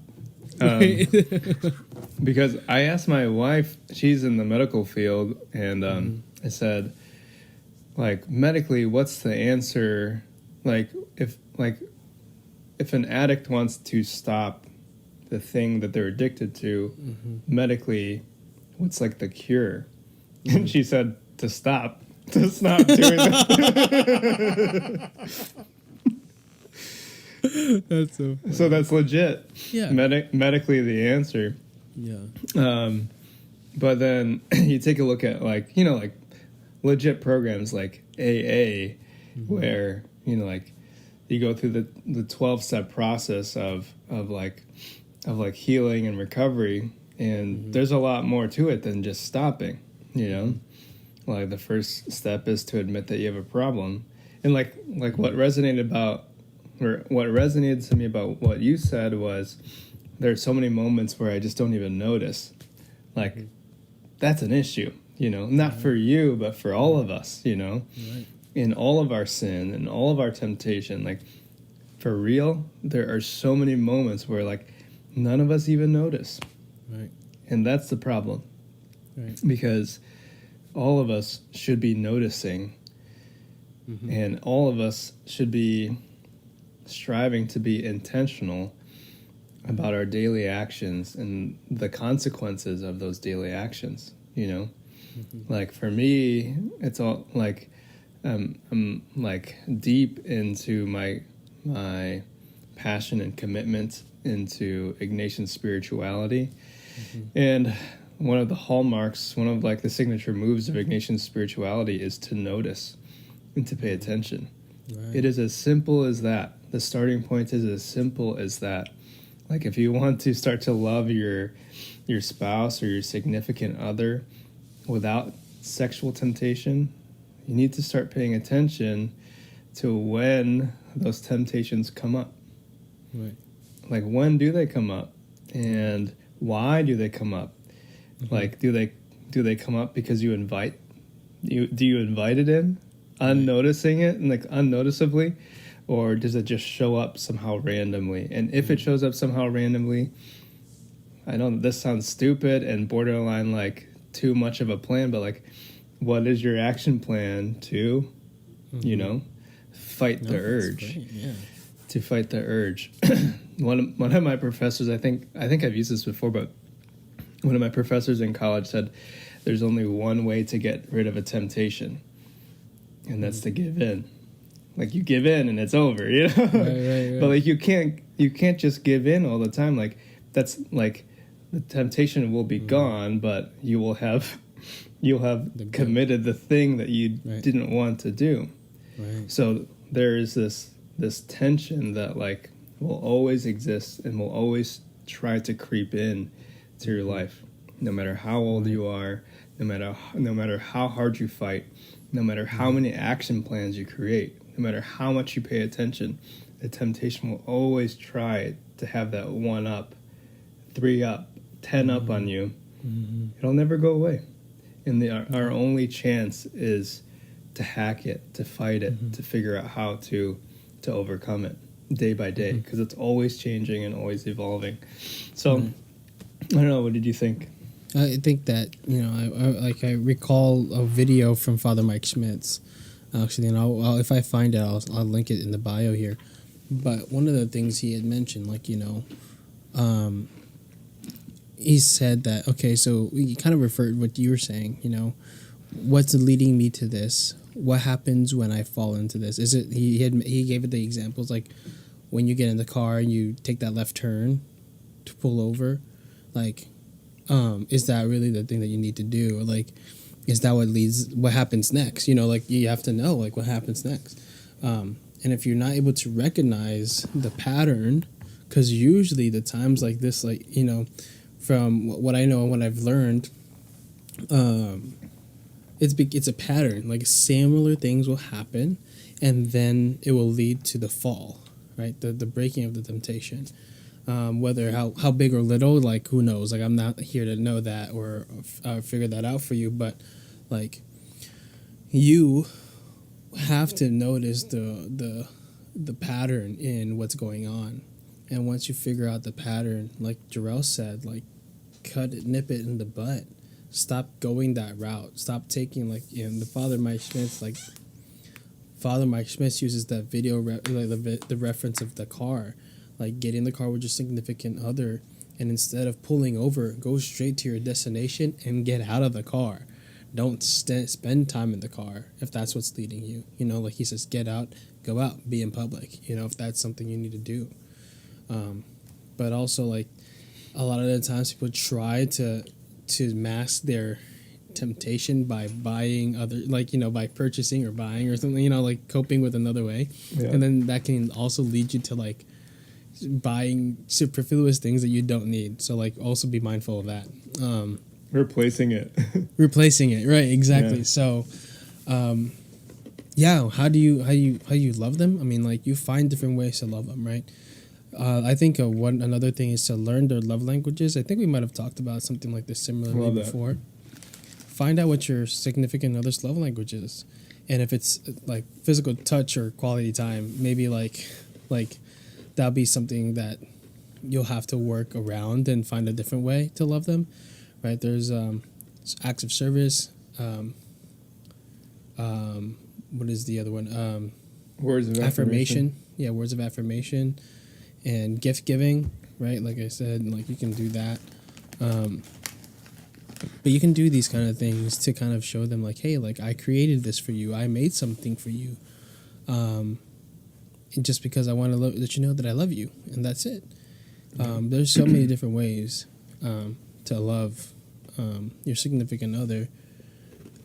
S2: Because I asked my wife, she's in the medical field, and I said, like, medically, what's the answer? Like, if an addict wants to stop the thing that they're addicted to, medically, what's like the cure? And she said, to stop doing that.
S1: That's so funny.
S2: So that's legit.
S1: Yeah.
S2: Medically the answer.
S1: Yeah.
S2: But then you take a look at, like, you know, like legit programs like AA, where, you know, like you go through the 12-step process of healing and recovery, and there's a lot more to it than just stopping, you know. Like, the first step is to admit that you have a problem. And like what resonated to me about what you said was, there's so many moments where I just don't even notice. Like, that's an issue, you know, not for you, but for all of us, you know, in all of our sin and all of our temptation. Like, for real, there are so many moments where, like, none of us even notice.
S1: Right.
S2: And that's the problem.
S1: Right.
S2: Because all of us should be noticing, and all of us should be striving to be intentional about our daily actions and the consequences of those daily actions, you know? Like, for me, it's all like, I'm like deep into my passion and commitment into Ignatian spirituality. And one of the hallmarks, one of like the signature moves of Ignatian spirituality is to notice and to pay attention. Right. It is as simple as that. The starting point is as simple as that. Like, if you want to start to love your spouse or your significant other without sexual temptation, you need to start paying attention to when those temptations come up.
S1: Right.
S2: Like, when do they come up? And why do they come up? Like, do they come up because you invite it in, unnoticing it, and like unnoticeably? or does it just show up somehow randomly? And if it shows up somehow randomly, I know this sounds stupid and borderline like too much of a plan, but like, what is your action plan to, you know, fight the urge?
S1: Great, yeah.
S2: To fight the urge. One of my professors, I think I've used this before, but one of my professors in college said there's only one way to get rid of a temptation, and that's to give in. Like, you give in and it's over, you know? Right. But like, you can't just give in all the time. Like, that's like, the temptation will be gone, but you'll have committed the thing that you didn't want to do. Right. So there is this tension that like will always exist and will always try to creep in to your life, no matter how old you are, no matter how hard you fight, no matter how many action plans you create, no matter how much you pay attention. The temptation will always try to have that 1 up, 3 up, 10 up on you. It'll never go away, and our only chance is to hack it, to fight it, to figure out how to overcome it day by day, because it's always changing and always evolving. So I don't know, what did you think?
S1: I think that, you know, I recall a video from Father Mike Schmitz, actually, and I'll if I find it, I'll link it in the bio here. But one of the things he had mentioned, like, you know, he said that, okay, so he kind of referred what you were saying, you know, what's leading me to this? What happens when I fall into this? Is it, he gave it the examples, like when you get in the car and you take that left turn to pull over, like, is that really the thing that you need to do? Or like, is that what happens next? You know, like, you have to know, like, what happens next. And if you're not able to recognize the pattern, because usually the times like this, like, you know, from what I know and what I've learned, it's a pattern. Like, similar things will happen, and then it will lead to the fall, right? The breaking of the temptation. Whether how big or little, like, who knows? Like, I'm not here to know that or figure that out for you, but like, you have to notice the pattern in what's going on, and once you figure out the pattern, like Jurell said, like, nip it in the butt. Stop going that route. Stop taking, like, you know, the Father Mike Schmitz uses that video, the reference of the car, like, get in the car with your significant other, and instead of pulling over, go straight to your destination and get out of the car. Don't spend time in the car if that's what's leading you. You know, like he says, get out, go out, be in public, you know, if that's something you need to do. But also, like, a lot of the times people try to mask their temptation by buying other, like, you know, by purchasing or buying or something, you know, like coping with another way. Yeah. And then that can also lead you to, like, buying superfluous things that you don't need. So, like, also be mindful of that.
S2: Replacing it,
S1: right? Exactly. Yeah. So, yeah. How do you love them? I mean, like, you find different ways to love them, right? I think another thing is to learn their love languages. I think we might have talked about something like this similarly before. Find out what your significant other's love language is, and if it's like physical touch or quality time, maybe like that'll be something that you'll have to work around and find a different way to love them, right? There's acts of service. What is the other one?
S2: Words of affirmation.
S1: Yeah, words of affirmation. And gift giving, right? Like I said, like, you can do that. But you can do these kind of things to kind of show them, like, hey, like, I created this for you. I made something for you. And just because I want to let you know that I love you. And that's it. There's so many different ways to love your significant other,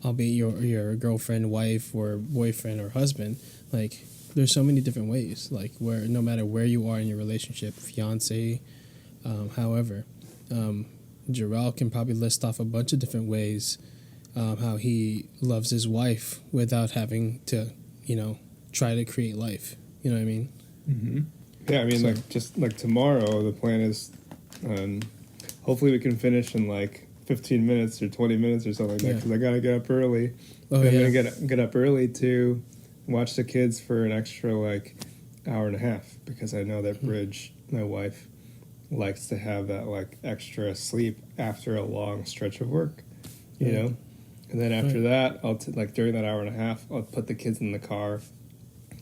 S1: albeit your girlfriend, wife, or boyfriend or husband. Like, there's so many different ways, like, where no matter where you are in your relationship, fiance, however, Jurell can probably list off a bunch of different ways how he loves his wife without having to, you know, try to create life. You know what I mean?
S2: Mm-hmm. Yeah, I mean, so, like, just like tomorrow, the plan is, hopefully we can finish in like 15 minutes or 20 minutes or something like that, because I gotta get up early. I'm gonna get up early to watch the kids for an extra, like, hour and a half, because I know that bridge, my wife likes to have that like extra sleep after a long stretch of work, you know? And then after that, like during that hour and a half, I'll put the kids in the car,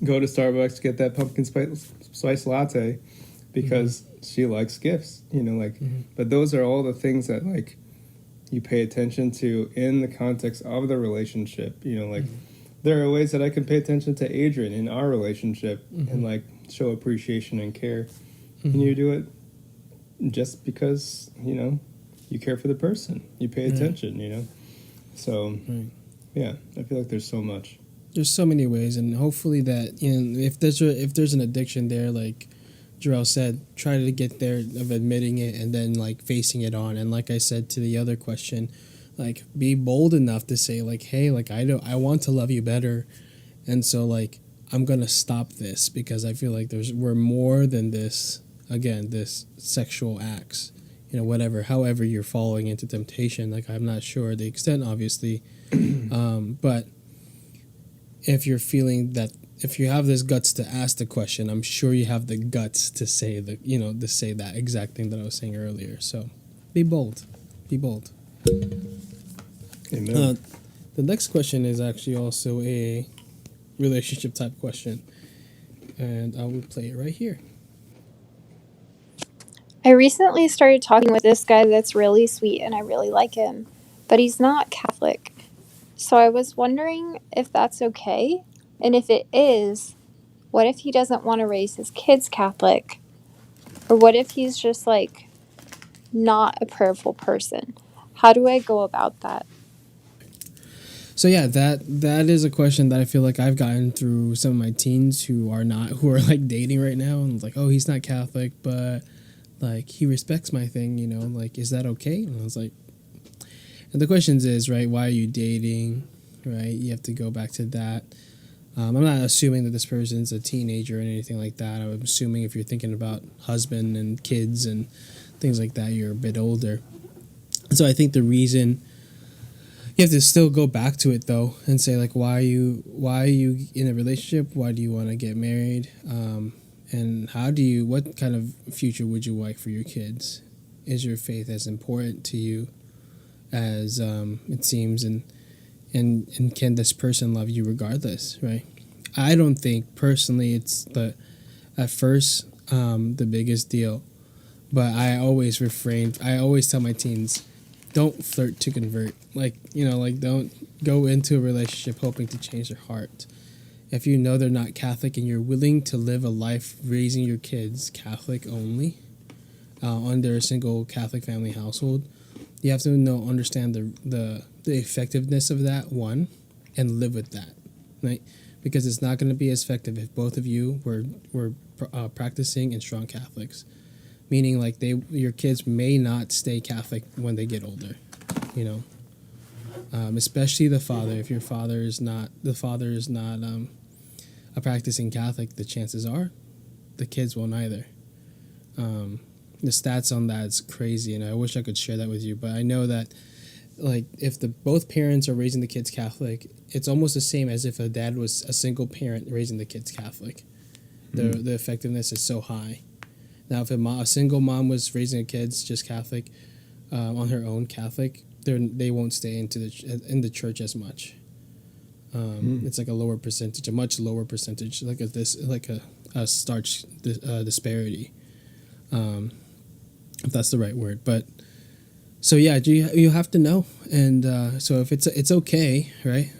S2: go to Starbucks to get that pumpkin spice latte, because she likes gifts, you know, like, but those are all the things that like you pay attention to in the context of the relationship, you know, like there are ways that I can pay attention to Adrian in our relationship and like show appreciation and care. And you do it just because, you know, you care for the person, you pay attention, you know? So, yeah, I feel like there's so much.
S1: There's so many ways, and hopefully that, you know, if there's an addiction there, like Jurell said, try to get there of admitting it and then like facing it on. And like I said to the other question, like be bold enough to say like, hey, like I want to love you better, and so like I'm gonna stop this because I feel like we're more than this. Again, this sexual acts, you know, whatever, however you're falling into temptation. Like I'm not sure the extent, obviously, but if you're feeling that, if you have this guts to ask the question, I'm sure you have the guts to say to say that exact thing that I was saying earlier. So, be bold, be bold.
S2: Amen.
S1: The next question is actually also a relationship type question, and I will play it right here.
S3: I recently started talking with this guy that's really sweet and I really like him, but he's not Catholic. So I was wondering if that's okay, and if it is, what if he doesn't want to raise his kids Catholic? Or what if he's just like not a prayerful person? How do I go about that?
S1: So yeah, that is a question that I feel like I've gotten through some of my teens who are like dating right now, and like, oh, he's not Catholic, but like he respects my thing, you know, like is that okay? And I was like, and the questions is, right, why are you dating, right? You have to go back to that. I'm not assuming that this person's a teenager or anything like that. I'm assuming if you're thinking about husband and kids and things like that, you're a bit older. So I think the reason you have to still go back to it though and say like, why are you in a relationship? Why do you want to get married? And what kind of future would you like for your kids? Is your faith as important to you as it seems, and can this person love you regardless, right? I don't think personally it's the biggest deal, but I always tell my teens, don't flirt to convert. Like, you know, like don't go into a relationship hoping to change their heart. If you know they're not Catholic and you're willing to live a life raising your kids Catholic only, under a single Catholic family household, you have to understand the effectiveness of that, one, and live with that, right? Because it's not going to be as effective if both of you were practicing and strong Catholics, meaning like your kids may not stay Catholic when they get older, you know. Especially the father. If your father is not a practicing Catholic, the chances are the kids won't either. The stats on that is crazy, and I wish I could share that with you. But I know that, like, if both parents are raising the kids Catholic, it's almost the same as if a dad was a single parent raising the kids Catholic. The effectiveness is so high. Now, if a single mom was raising her kids just Catholic, on her own Catholic, they won't stay in the church as much. It's like a much lower percentage, like a starch disparity. If that's the right word, but so yeah, you have to know, and so if it's okay, right?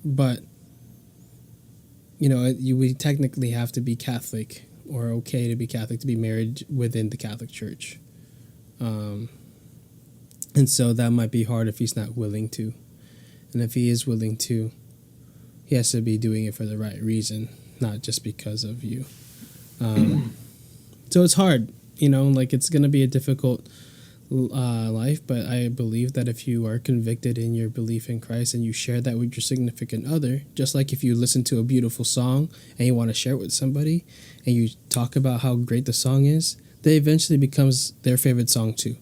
S1: But you know, we technically have to be Catholic, or okay to be Catholic, to be married within the Catholic Church, and so that might be hard if he's not willing to, and if he is willing to, he has to be doing it for the right reason, not just because of you. So it's hard, you know, like it's going to be a difficult life, but I believe that if you are convicted in your belief in Christ and you share that with your significant other, just like if you listen to a beautiful song and you want to share it with somebody and you talk about how great the song is, that eventually becomes their favorite song too,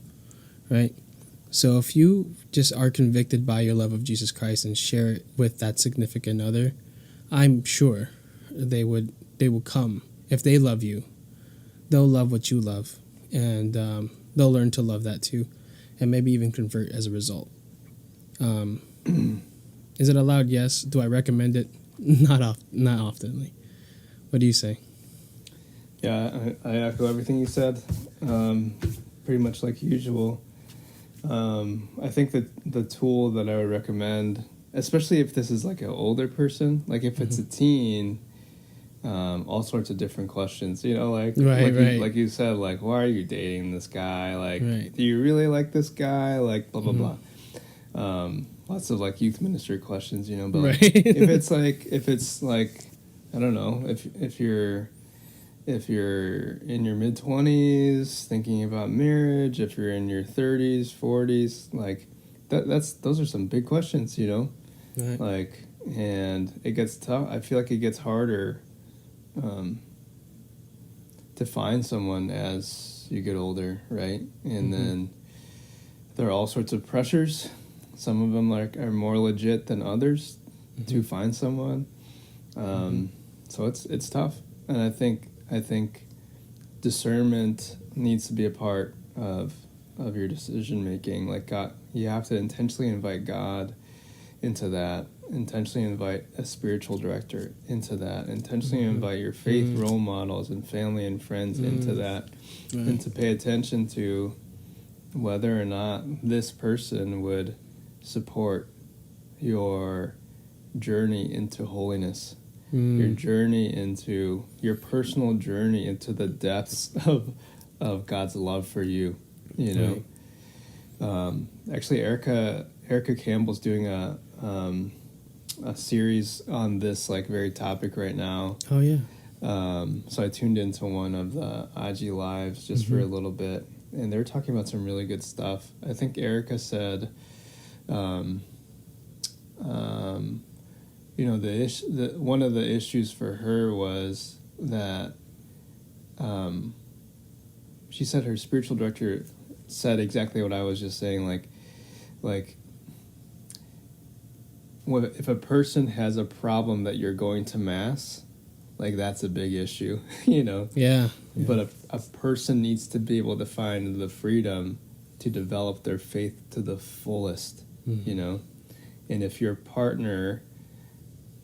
S1: right? So if you just are convicted by your love of Jesus Christ and share it with that significant other, I'm sure they would they will come. If they love you, they'll love what you love, and they'll learn to love that too, and maybe even convert as a result. Is it allowed? Yes. Do I recommend it? Not often. What do you say?
S2: Yeah, I echo everything you said. Pretty much like usual. I think that the tool that I would recommend, especially if this is like an older person, like if it's a teen, all sorts of different questions, like like you said, like, why are you dating this guy? Like, do you really like this guy? Like, blah blah blah. Lots of like youth ministry questions, but like, if it's like I don't know, if you're in your mid-20s thinking about marriage, if you're in your 30s, 40s, like those are some big questions,
S1: Right.
S2: Like, and it gets tough. I feel like it gets harder to find someone as you get older, right? And then there are all sorts of pressures. Some of them are more legit than others to find someone. So it's tough, and I think discernment needs to be a part of your decision making. Like, God, you have to intentionally invite God into that, intentionally invite a spiritual director into that, intentionally invite your faith role models and family and friends into that, and to pay attention to whether or not this person would support your journey into holiness. Your journey into your personal journey into the depths of God's love for you, Actually, Erica Campbell's doing a series on this like very topic right now.
S1: Oh yeah.
S2: So I tuned into one of the IG lives just for a little bit, and they were talking about some really good stuff. I think Erica said, one of the issues for her was that she said her spiritual director said exactly what I was just saying, like if a person has a problem that you're going to mass, like that's a big issue,
S1: Yeah.
S2: But a person needs to be able to find the freedom to develop their faith to the fullest, and if your partner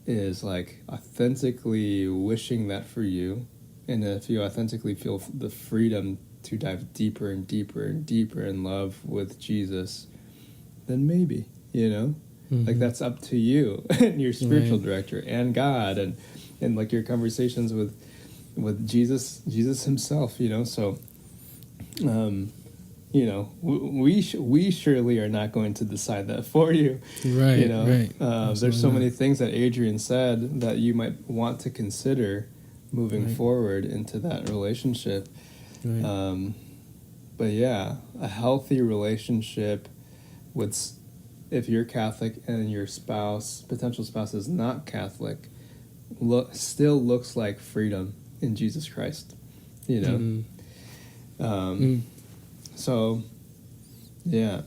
S2: is like authentically wishing that for you, and if you authentically feel the freedom to dive deeper and deeper and deeper in love with Jesus, then maybe, like that's up to you and your spiritual director and God and like your conversations with Jesus himself, so we surely are not going to decide that for you.
S1: Right.
S2: There's so many things that Adrian said that you might want to consider moving forward into that relationship. Right. But yeah, a healthy relationship if you're Catholic and your potential spouse is not Catholic, still looks like freedom in Jesus Christ, So, yeah.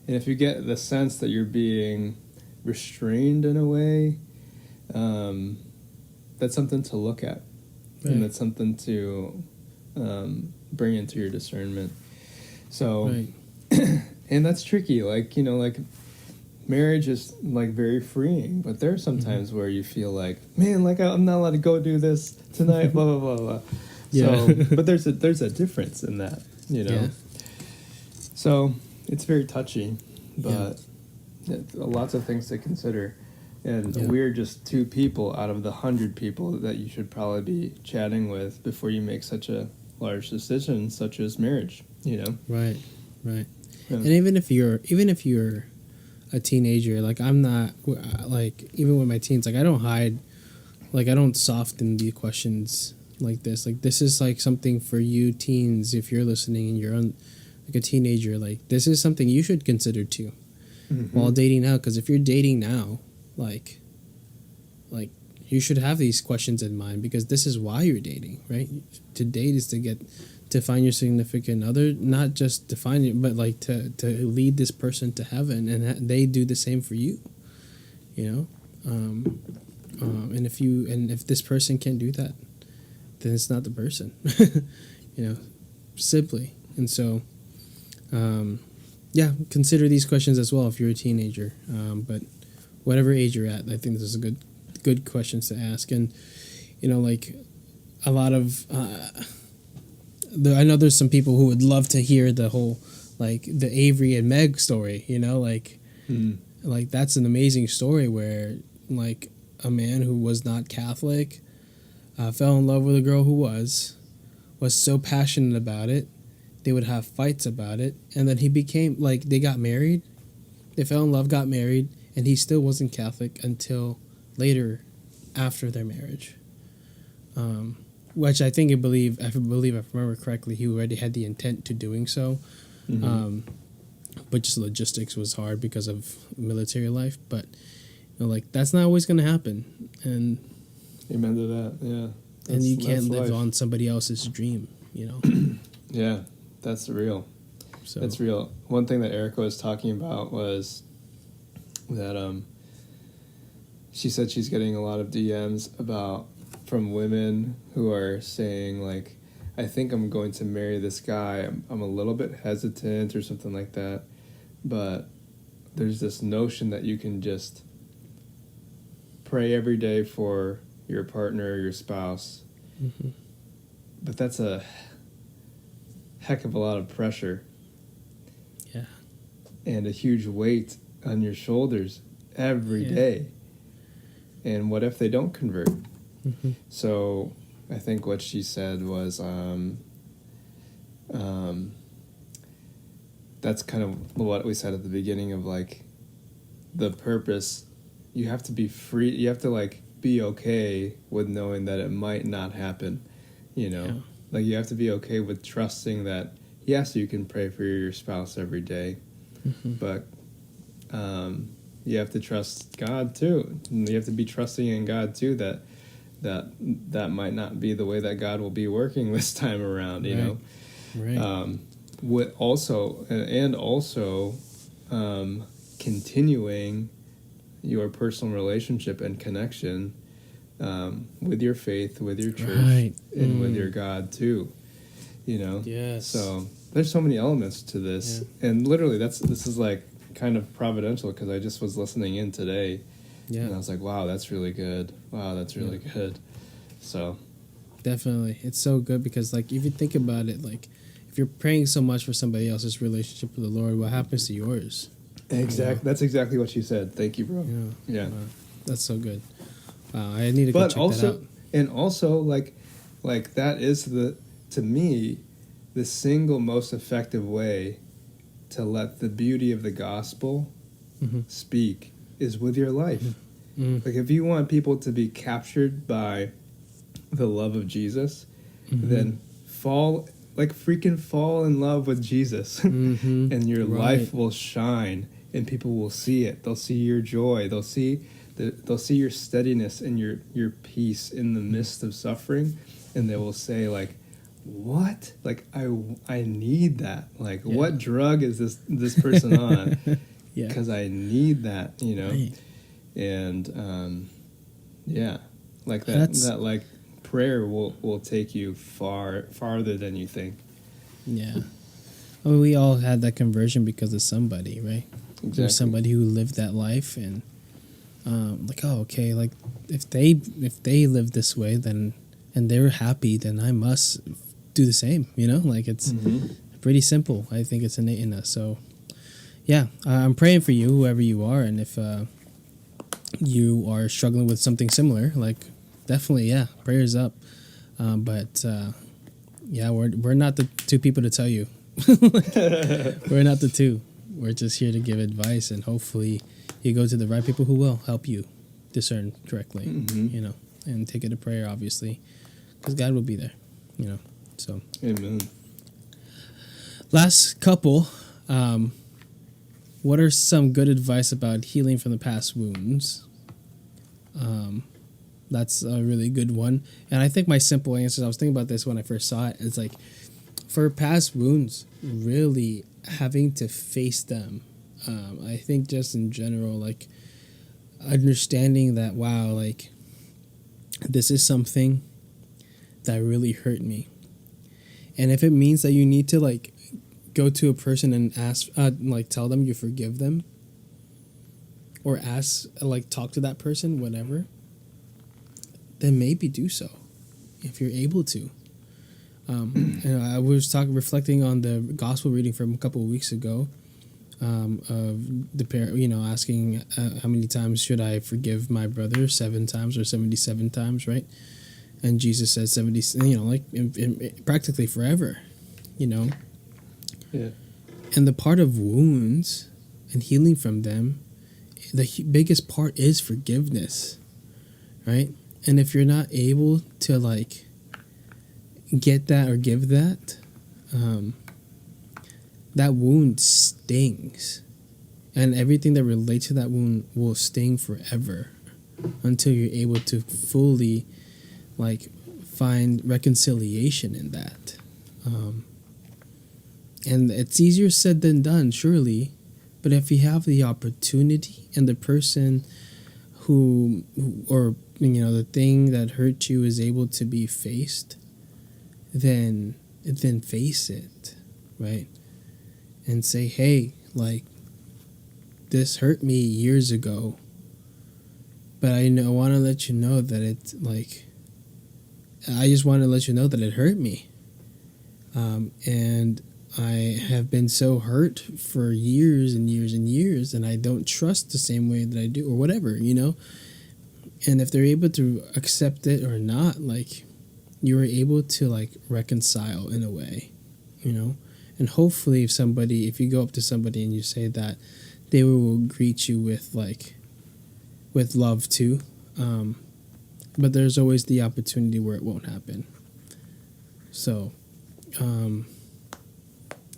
S2: And if you get the sense that you're being restrained in a way, that's something to look at. Right. And that's something to bring into your discernment. So, and that's tricky. Like, like marriage is like very freeing, but there are some times where you feel like, man, like I'm not allowed to go do this tonight, blah, blah, blah, blah. Yeah. So, but there's a difference in that, Yeah. So it's very touchy, but lots of things to consider. And we're just 2 people out of the 100 people that you should probably be chatting with before you make such a large decision, such as marriage.
S1: Right. Yeah. And even if you're a teenager, like I'm not, like even with my teens, like I don't hide, like I don't soften the questions like this. Like this is like something for you teens, if you're listening and you're like a teenager, like this is something you should consider too while dating now. Because if you're dating now, like you should have these questions in mind, because this is why you're dating, right? To date is to find your significant other, not just to find it, but like to lead this person to heaven, and they do the same for you, and if this person can't do that, then it's not the person. You know, simply. And so, yeah, consider these questions as well if you're a teenager. But whatever age you're at, I think this is a good questions to ask. And, you know, like a lot of, I know there's some people who would love to hear the whole, like the Avery and Meg story, you know, like, like that's an amazing story where like a man who was not Catholic fell in love with a girl who was so passionate about it. They would have fights about it. And then he became, like, they got married. They fell in love, got married, and he still wasn't Catholic until later after their marriage. Which I believe, if I remember correctly, he already had the intent to doing so. But just logistics was hard because of military life. But, you know, like, that's not always going to happen. And
S2: amen to that, yeah.
S1: And you can't live
S2: life.
S1: on somebody else's dream, you know?
S2: Yeah, that's real.
S1: So.
S2: That's real. One thing that Erica was talking about was that she said she's getting a lot of DMs from women who are saying, like, I think I'm going to marry this guy. I'm a little bit hesitant or something like that. But there's this notion that you can just pray every day for your partner or your spouse. But that's a heck of a lot of pressure.
S1: Yeah.
S2: And a huge weight on your shoulders every day. And what if they don't convert? So I think what she said was that's kind of what we said at the beginning of, like, the purpose. You have to be free. You have to, like, be okay with knowing that it might not happen, you know? Yeah. Like, you have to be okay with trusting that, yes, you can pray for your spouse every day, but you have to trust God, too. And you have to be trusting in God, too, that might not be the way that God will be working this time around, you know?
S1: Right.
S2: Also continuing your personal relationship and connection with your faith, with your church, and with your God too, you know?
S1: Yes.
S2: So there's so many elements to this, and literally this is like kind of providential because I just was listening in today, and I was like, wow, that's really good. Wow, that's really good. So
S1: definitely, it's so good because, like, if you think about it, like, if you're praying so much for somebody else's relationship with the Lord, what happens to yours?
S2: Exactly. You know? That's exactly what you said. Thank you, bro. Yeah.
S1: Wow. That's so good. Wow, I need to go check that out.
S2: And also, like that is to me, the single most effective way to let the beauty of the gospel speak is with your life. Like, if you want people to be captured by the love of Jesus, then fall in love with Jesus, and your life will shine, and people will see it. They'll see your joy. They'll see your steadiness and your peace in the midst of suffering, and they will say, like, what? Like, I need that. Like, what drug is this person on? Because I need that, you know. Right. And like that like prayer will take you farther than you think. Yeah.
S1: I mean, we all had that conversion because of somebody, right? Exactly. There's somebody who lived that life, and like, oh, okay, like if they live this way, then and they're happy, then I must do the same, you know? Like, it's pretty simple. I think it's innate in us. So yeah, I'm praying for you, whoever you are, and if you are struggling with something similar, like, definitely, prayers up. But we're not the two people to tell you. We're not the two. We're just here to give advice, and hopefully you go to the right people who will help you discern correctly, you know, and take it to prayer, obviously, because God will be there, you know. So,
S2: amen.
S1: Last couple, what are some good advice about healing from the past wounds? That's a really good one. And I think my simple answers, I was thinking about this when I first saw it, it's like, for past wounds, really having to face them. I think just in general, like, understanding that, wow, like, this is something that really hurt me. And if it means that you need to like go to a person and ask, like tell them you forgive them, or ask, like talk to that person, whatever, then maybe do so if you're able to. And I was reflecting on the gospel reading from a couple of weeks ago, of the parent, asking how many times should I forgive my brother, 7 times or 77 times, right? And Jesus said 70, like in practically forever, Yeah. And the part of wounds and healing from them, the biggest part is forgiveness, right? And if you're not able to like get that or give that, that wound stings, and everything that relates to that wound will sting forever until you're able to fully like find reconciliation in that. And it's easier said than done, surely, but if you have the opportunity and the person who or the thing that hurt you is able to be faced, then face it, right? And say, hey, like, this hurt me years ago, but I want to let you know that it's like, I just want to let you know that it hurt me, and I have been so hurt for years and years and years, and I don't trust the same way that I do, or whatever, And if they're able to accept it or not, like, you were able to like reconcile in a way, And hopefully, if you go up to somebody and you say that, they will greet you with love too. But there's always the opportunity where it won't happen. So, you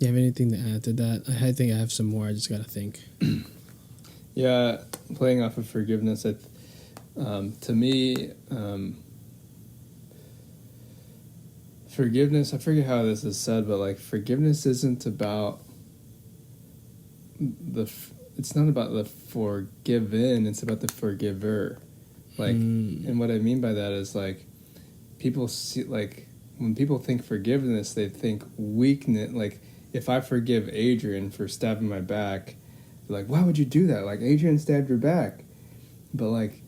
S1: have anything to add to that? I think I have some more. I just gotta think.
S2: Yeah, playing off of forgiveness, to me, forgiveness, I forget how this is said, but like forgiveness isn't about it's not about the forgiven, it's about the forgiver. Like, and what I mean by that is like, people see, like, when people think forgiveness, they think weakness. Like, if I forgive Adrian for stabbing my back, they're like, why would you do that? Like, Adrian stabbed your back. But like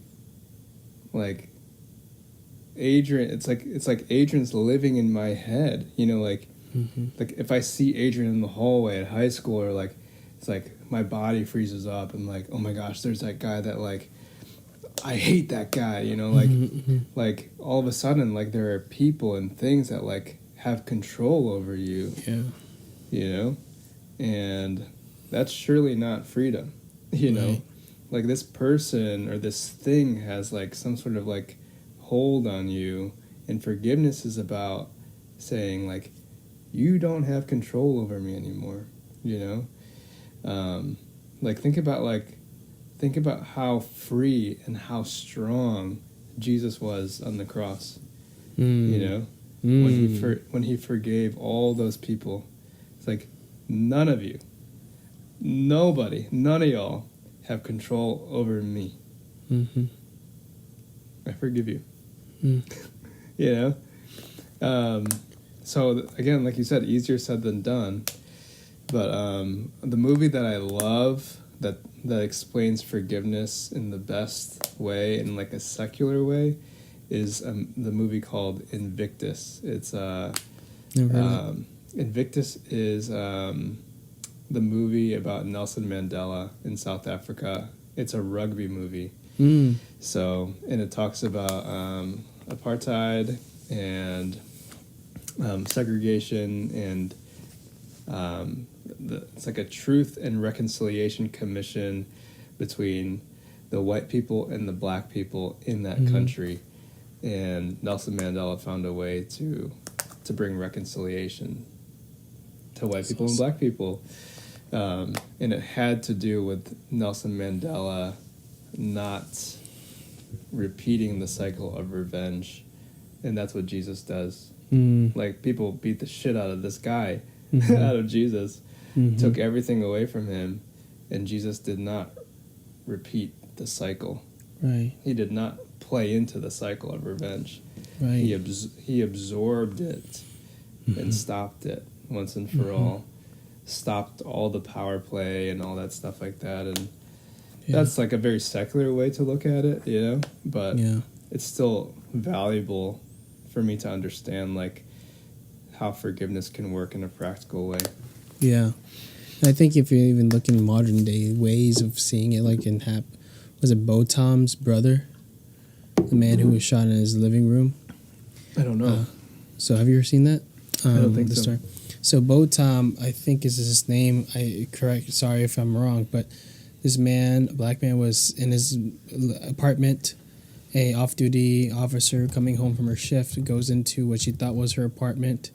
S2: Adrian, it's like Adrian's living in my head, like, like if I see Adrian in the hallway at high school, or like, it's like my body freezes up and like, oh my gosh, there's that guy that like, I hate that guy, like, like all of a sudden, like there are people and things that like have control over you, and that's surely not freedom,
S1: Right.
S2: Like this person or this thing has like some sort of like hold on you, and forgiveness is about saying like, you don't have control over me anymore, like think about how free and how strong Jesus was on the cross, when he forgave all those people. It's like, none of y'all have control over me. I forgive you. So again, like you said, easier said than done. But the movie that I love that explains forgiveness in the best way, in like a secular way, is the movie called Invictus. It's Invictus is the movie about Nelson Mandela in South Africa. It's a rugby movie. So, and it talks about apartheid and segregation, and it's like a truth and reconciliation commission between the white people and the black people in that country. And Nelson Mandela found a way to bring reconciliation to white people and black people. And it had to do with Nelson Mandela not repeating the cycle of revenge. And that's what Jesus does. Like, people beat the shit out of this guy, out of Jesus, took everything away from him, and Jesus did not repeat the cycle.
S1: Right.
S2: He did not play into the cycle of revenge.
S1: Right.
S2: He absorbed it and stopped it once and for all. Stopped all the power play and all that stuff like that. And that's like a very secular way to look at it, you know? But it's still valuable for me to understand, like, how forgiveness can work in a practical way.
S1: Yeah. I think if you even look in modern day ways of seeing it, like in was it Botam's brother? The man who was shot in his living room?
S2: I don't know.
S1: So have you ever seen that?
S2: I don't think so.
S1: Story? So Botam, I think is his name. Sorry if I'm wrong, but this man, a black man, was in his apartment. A off-duty officer coming home from her shift goes into what she thought was her apartment,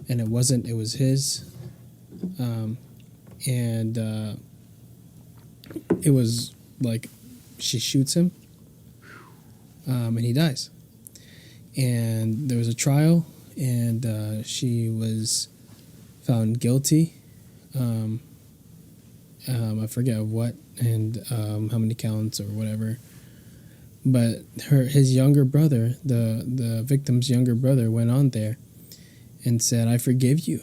S1: and it wasn't. It was his. It was like she shoots him, and he dies. And there was a trial, and she was found guilty. I forget of what and how many counts or whatever. But his younger brother, the victim's younger brother, went on there and said, "I forgive you."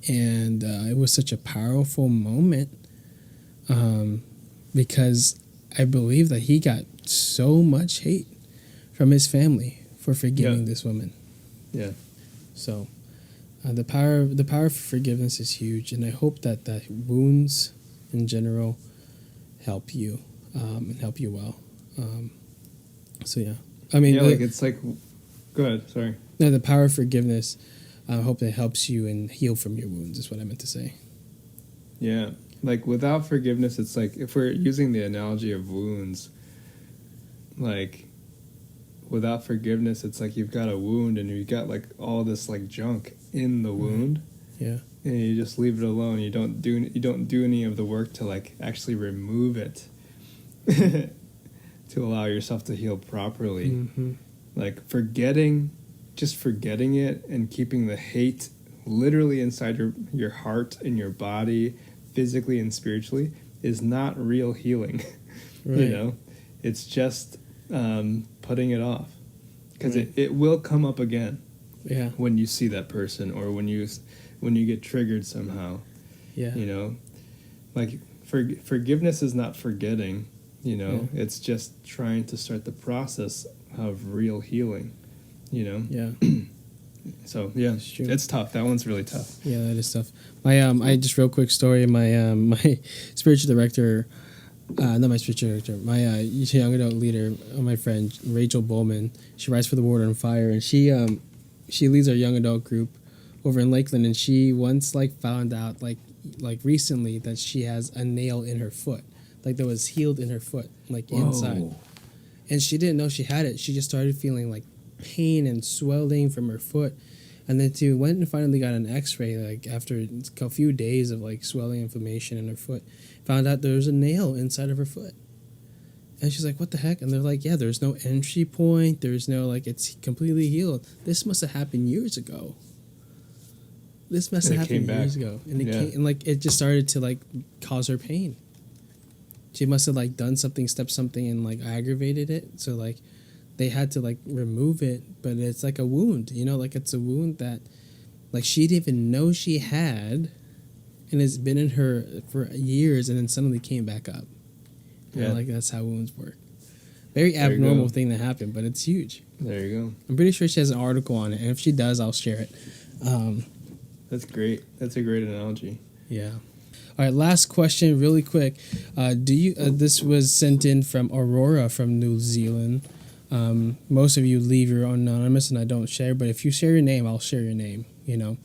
S1: And it was such a powerful moment because I believe that he got so much hate from his family for forgiving this woman.
S2: Yeah.
S1: So the power of forgiveness is huge, and I hope that wounds in general help you and help you well. So yeah, I mean,
S2: it's like, go ahead. Sorry.
S1: No, the power of forgiveness. I hope that helps you and heal from your wounds. Is what I meant to say.
S2: Yeah, like without forgiveness, it's like if we're using the analogy of wounds, like without forgiveness, it's like you've got a wound and you've got like all this like junk in the wound.
S1: Yeah.
S2: And you just leave it alone. You don't do any of the work to like actually remove it. To allow yourself to heal properly. Mm-hmm. Like forgetting it and keeping the hate literally inside your heart and your body, physically and spiritually, is not real healing. Right. You know, it's just putting it off because it will come up again. Yeah. When you see that person or when you get triggered somehow. Yeah. You know, like forgiveness is not forgetting. You know, it's just trying to start the process of real healing, you know? Yeah. So, yeah, it's tough. That one's really tough.
S1: Yeah, that is tough. I just real quick story. My spiritual director, not my spiritual director, my young adult leader, my friend, Rachel Bowman, she writes for the Word on Fire, and she leads our young adult group over in Lakeland, and she once, like, found out, like recently that she has a nail in her foot. Like, that was healed in her foot, like, inside. And she didn't know she had it. She just started feeling, like, pain and swelling from her foot. And then she went and finally got an x-ray, like, after a few days of, like, swelling inflammation in her foot. Found out there was a nail inside of her foot. And she's like, what the heck? And they're like, yeah, there's no entry point. There's no, like, it's completely healed. This must have happened years ago. This must have happened years ago. And it came, and, like, it just started to, like, cause her pain. She must have, like, stepped something and, like, aggravated it. So, like, they had to, like, remove it. But it's like a wound, you know? Like, it's a wound that, like, she didn't even know she had. And it's been in her for years and then suddenly came back up. Yeah. Like, that's how wounds work. Very abnormal thing to happen, but it's huge.
S2: There you go.
S1: I'm pretty sure she has an article on it. And if she does, I'll share it.
S2: That's great. That's a great analogy.
S1: Yeah. All right, last question, really quick. This was sent in from Aurora from New Zealand. Most of you leave your own anonymous, and I don't share. But if you share your name, I'll share your name. You know,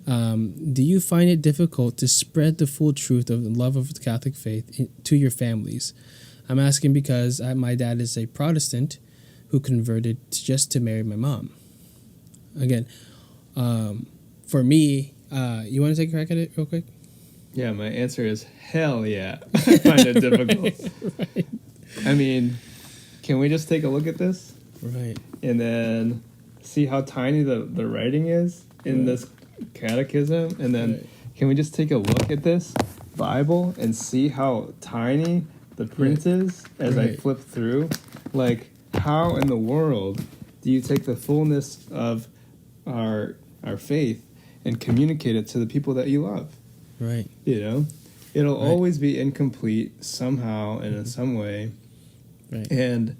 S1: do you find it difficult to spread the full truth of the love of the Catholic faith to your families? I'm asking because my dad is a Protestant who converted just to marry my mom. Again, for me, you want to take a crack at it real quick?
S2: Yeah, my answer is hell yeah. I find it difficult. Right. I mean, can we just take a look at this?
S1: Right.
S2: And then see how tiny the writing is in this catechism? And then can we just take a look at this Bible and see how tiny the print is as I flip through? Like, how in the world do you take the fullness of our faith and communicate it to the people that you love?
S1: Right.
S2: You know, it'll
S1: Right.
S2: always be incomplete somehow and in some way.
S1: Right.
S2: And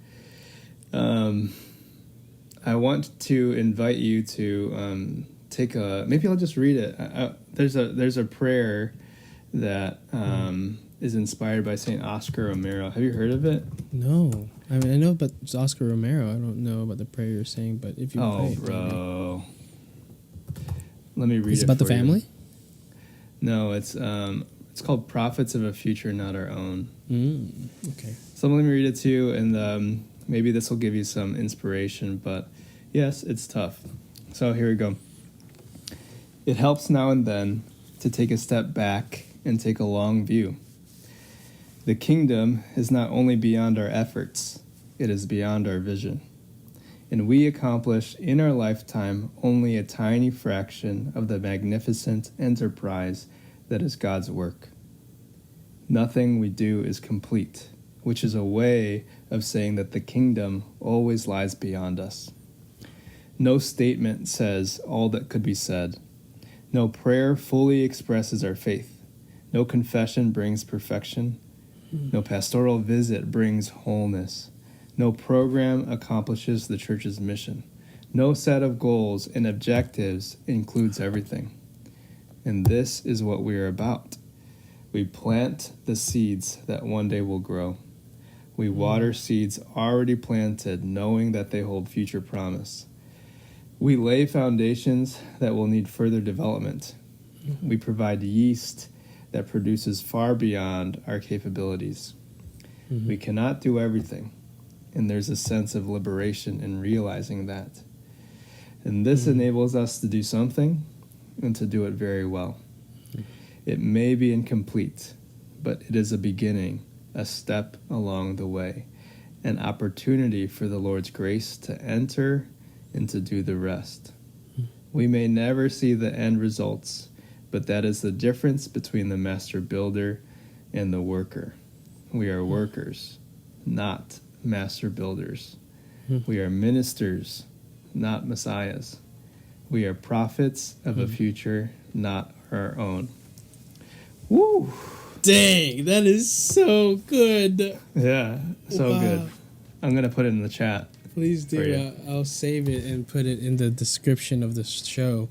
S2: I want to invite you to maybe I'll just read it. There's a prayer that is inspired by St. Oscar Romero. Have you heard of it?
S1: No. I mean, I know about Oscar Romero. I don't know about the prayer you're saying, but if you pray it,
S2: Bro. Let me read it.
S1: it's about the
S2: for you.
S1: family?
S2: No, it's called Prophets of a Future Not Our Own.
S1: Okay.
S2: So let me read it to you, and maybe this will give you some inspiration, but yes, it's tough. So here we go. It helps now and then to take a step back and take a long view. The kingdom is not only beyond our efforts, it is beyond our vision. And we accomplish in our lifetime only a tiny fraction of the magnificent enterprise that is God's work. Nothing we do is complete, which is a way of saying that the kingdom always lies beyond us. No statement says all that could be said. No prayer fully expresses our faith. No confession brings perfection. No pastoral visit brings wholeness. No program accomplishes the church's mission. No set of goals and objectives includes everything. And this is what we are about. We plant the seeds that one day will grow. We water seeds already planted, knowing that they hold future promise. We lay foundations that will need further development. We provide yeast that produces far beyond our capabilities. We cannot do everything, and there's a sense of liberation in realizing that. And this enables us to do something and to do it very well. It may be incomplete, but it is a beginning, a step along the way, an opportunity for the Lord's grace to enter and to do the rest. We may never see the end results, but that is the difference between the master builder and the worker. We are workers, not master builders. We are ministers, not messiahs. We are prophets of a future not our own. Woo!
S1: Dang, that is so good.
S2: Yeah, so
S1: Wow.
S2: good. I'm going to put it in the chat.
S1: Please
S2: For
S1: do.
S2: you.
S1: I'll save it and put it in the description of the show.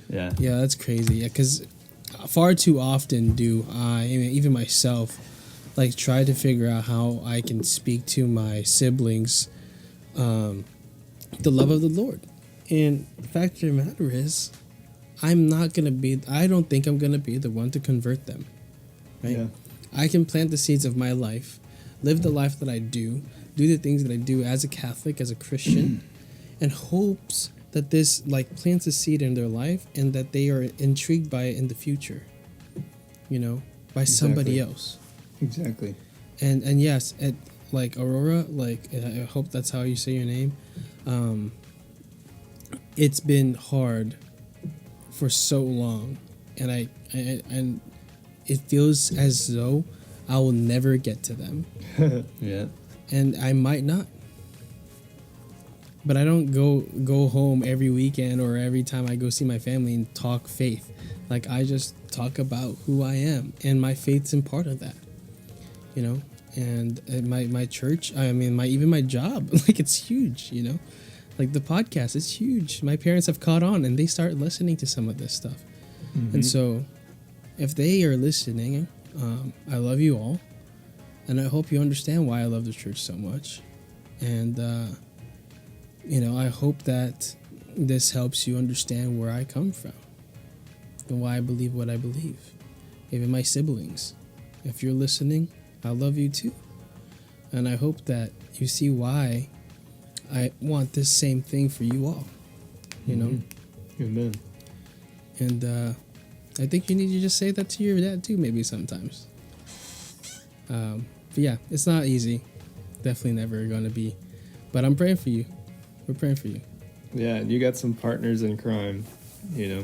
S2: Yeah.
S1: Yeah, that's crazy. Yeah, because far too often do I, even myself, like try to figure out how I can speak to my siblings the love of the Lord. And the fact of the matter is, I don't think I'm going to be the one to convert them. Right?
S2: Yeah.
S1: I can plant the seeds of my life, live the life that I do the things that I do as a Catholic, as a Christian, and hopes that this like plants a seed in their life and that they are intrigued by it in the future, by somebody else.
S2: Exactly.
S1: And yes, like Aurora, like I hope that's how you say your name. It's been hard for so long, and and it feels as though I will never get to them.
S2: Yeah.
S1: And I might not. But I don't go home every weekend or every time I go see my family and talk faith. Like, I just talk about who I am, and my faith's in part of that. And my church, even my job, like, it's huge, Like, the podcast is huge. My parents have caught on, and they start listening to some of this stuff. And so, if they are listening, I love you all. And I hope you understand why I love the church so much. And, I hope that this helps you understand where I come from and why I believe what I believe. Even my siblings, if you're listening, I love you too. And I hope that you see why I want this same thing for you all,
S2: Amen.
S1: And I think you need to just say that to your dad too, maybe sometimes. But yeah, it's not easy. Definitely never going to be. But I'm praying for you. We're praying for you.
S2: Yeah, and you got some partners in crime,
S1: Yeah,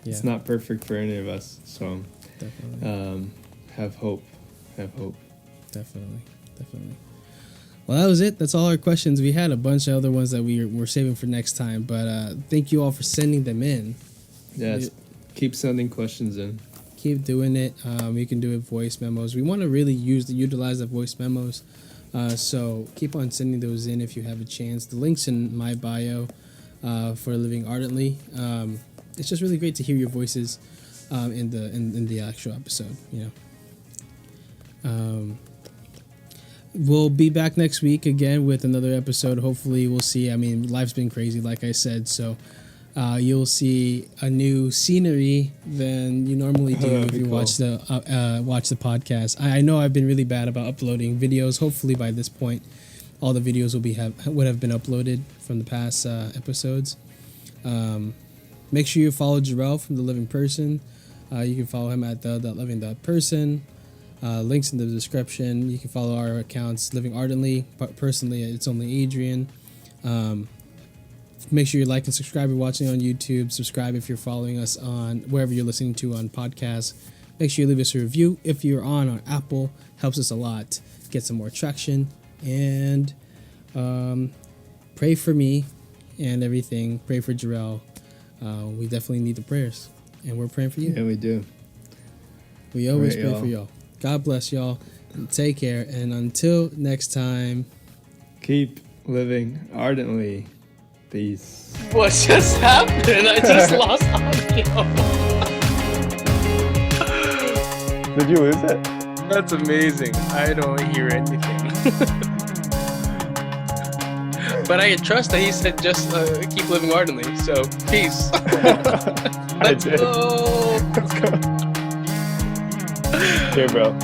S2: It's not perfect for any of us, so
S1: definitely.
S2: have hope. Have hope.
S1: Definitely. Well, that was it. That's all our questions. We had a bunch of other ones that we're saving for next time, but thank you all for sending them in.
S2: Yes, keep sending questions in.
S1: Keep doing it. You can do it voice memos. We want to really utilize the voice memos. So keep on sending those in if you have a chance. The link's in my bio for Living Ardently. It's just really great to hear your voices in the actual episode. You know. We'll be back next week again with another episode. Hopefully, we'll see. I mean, life's been crazy, like I said. So you'll see a new scenery than you normally do if you watch the podcast. I know I've been really bad about uploading videos. Hopefully, by this point, all the videos would have been uploaded from the past episodes. Make sure you follow Jurell from The Living Person. You can follow him at the.living.person. Links in the description. You can follow our accounts, Living Ardently. But personally, it's only Adrian. Make sure you like and subscribe if you're watching on YouTube. Subscribe if you're following us on wherever you're listening to on podcasts. Make sure you leave us a review if you're on Apple. Helps us a lot. Get some more traction. And pray for me and everything. Pray for Jurell. We definitely need the prayers. And we're praying for you.
S2: Yeah, we do.
S1: We always pray for y'all. God bless y'all. And take care. And until next time,
S2: keep living ardently. Peace.
S4: What just happened? I just lost audio.
S2: Did you lose it?
S4: That's amazing. I don't hear anything. But I trust that he said just keep living ardently. So, peace. Let's go.
S2: Let's go. Here, bro.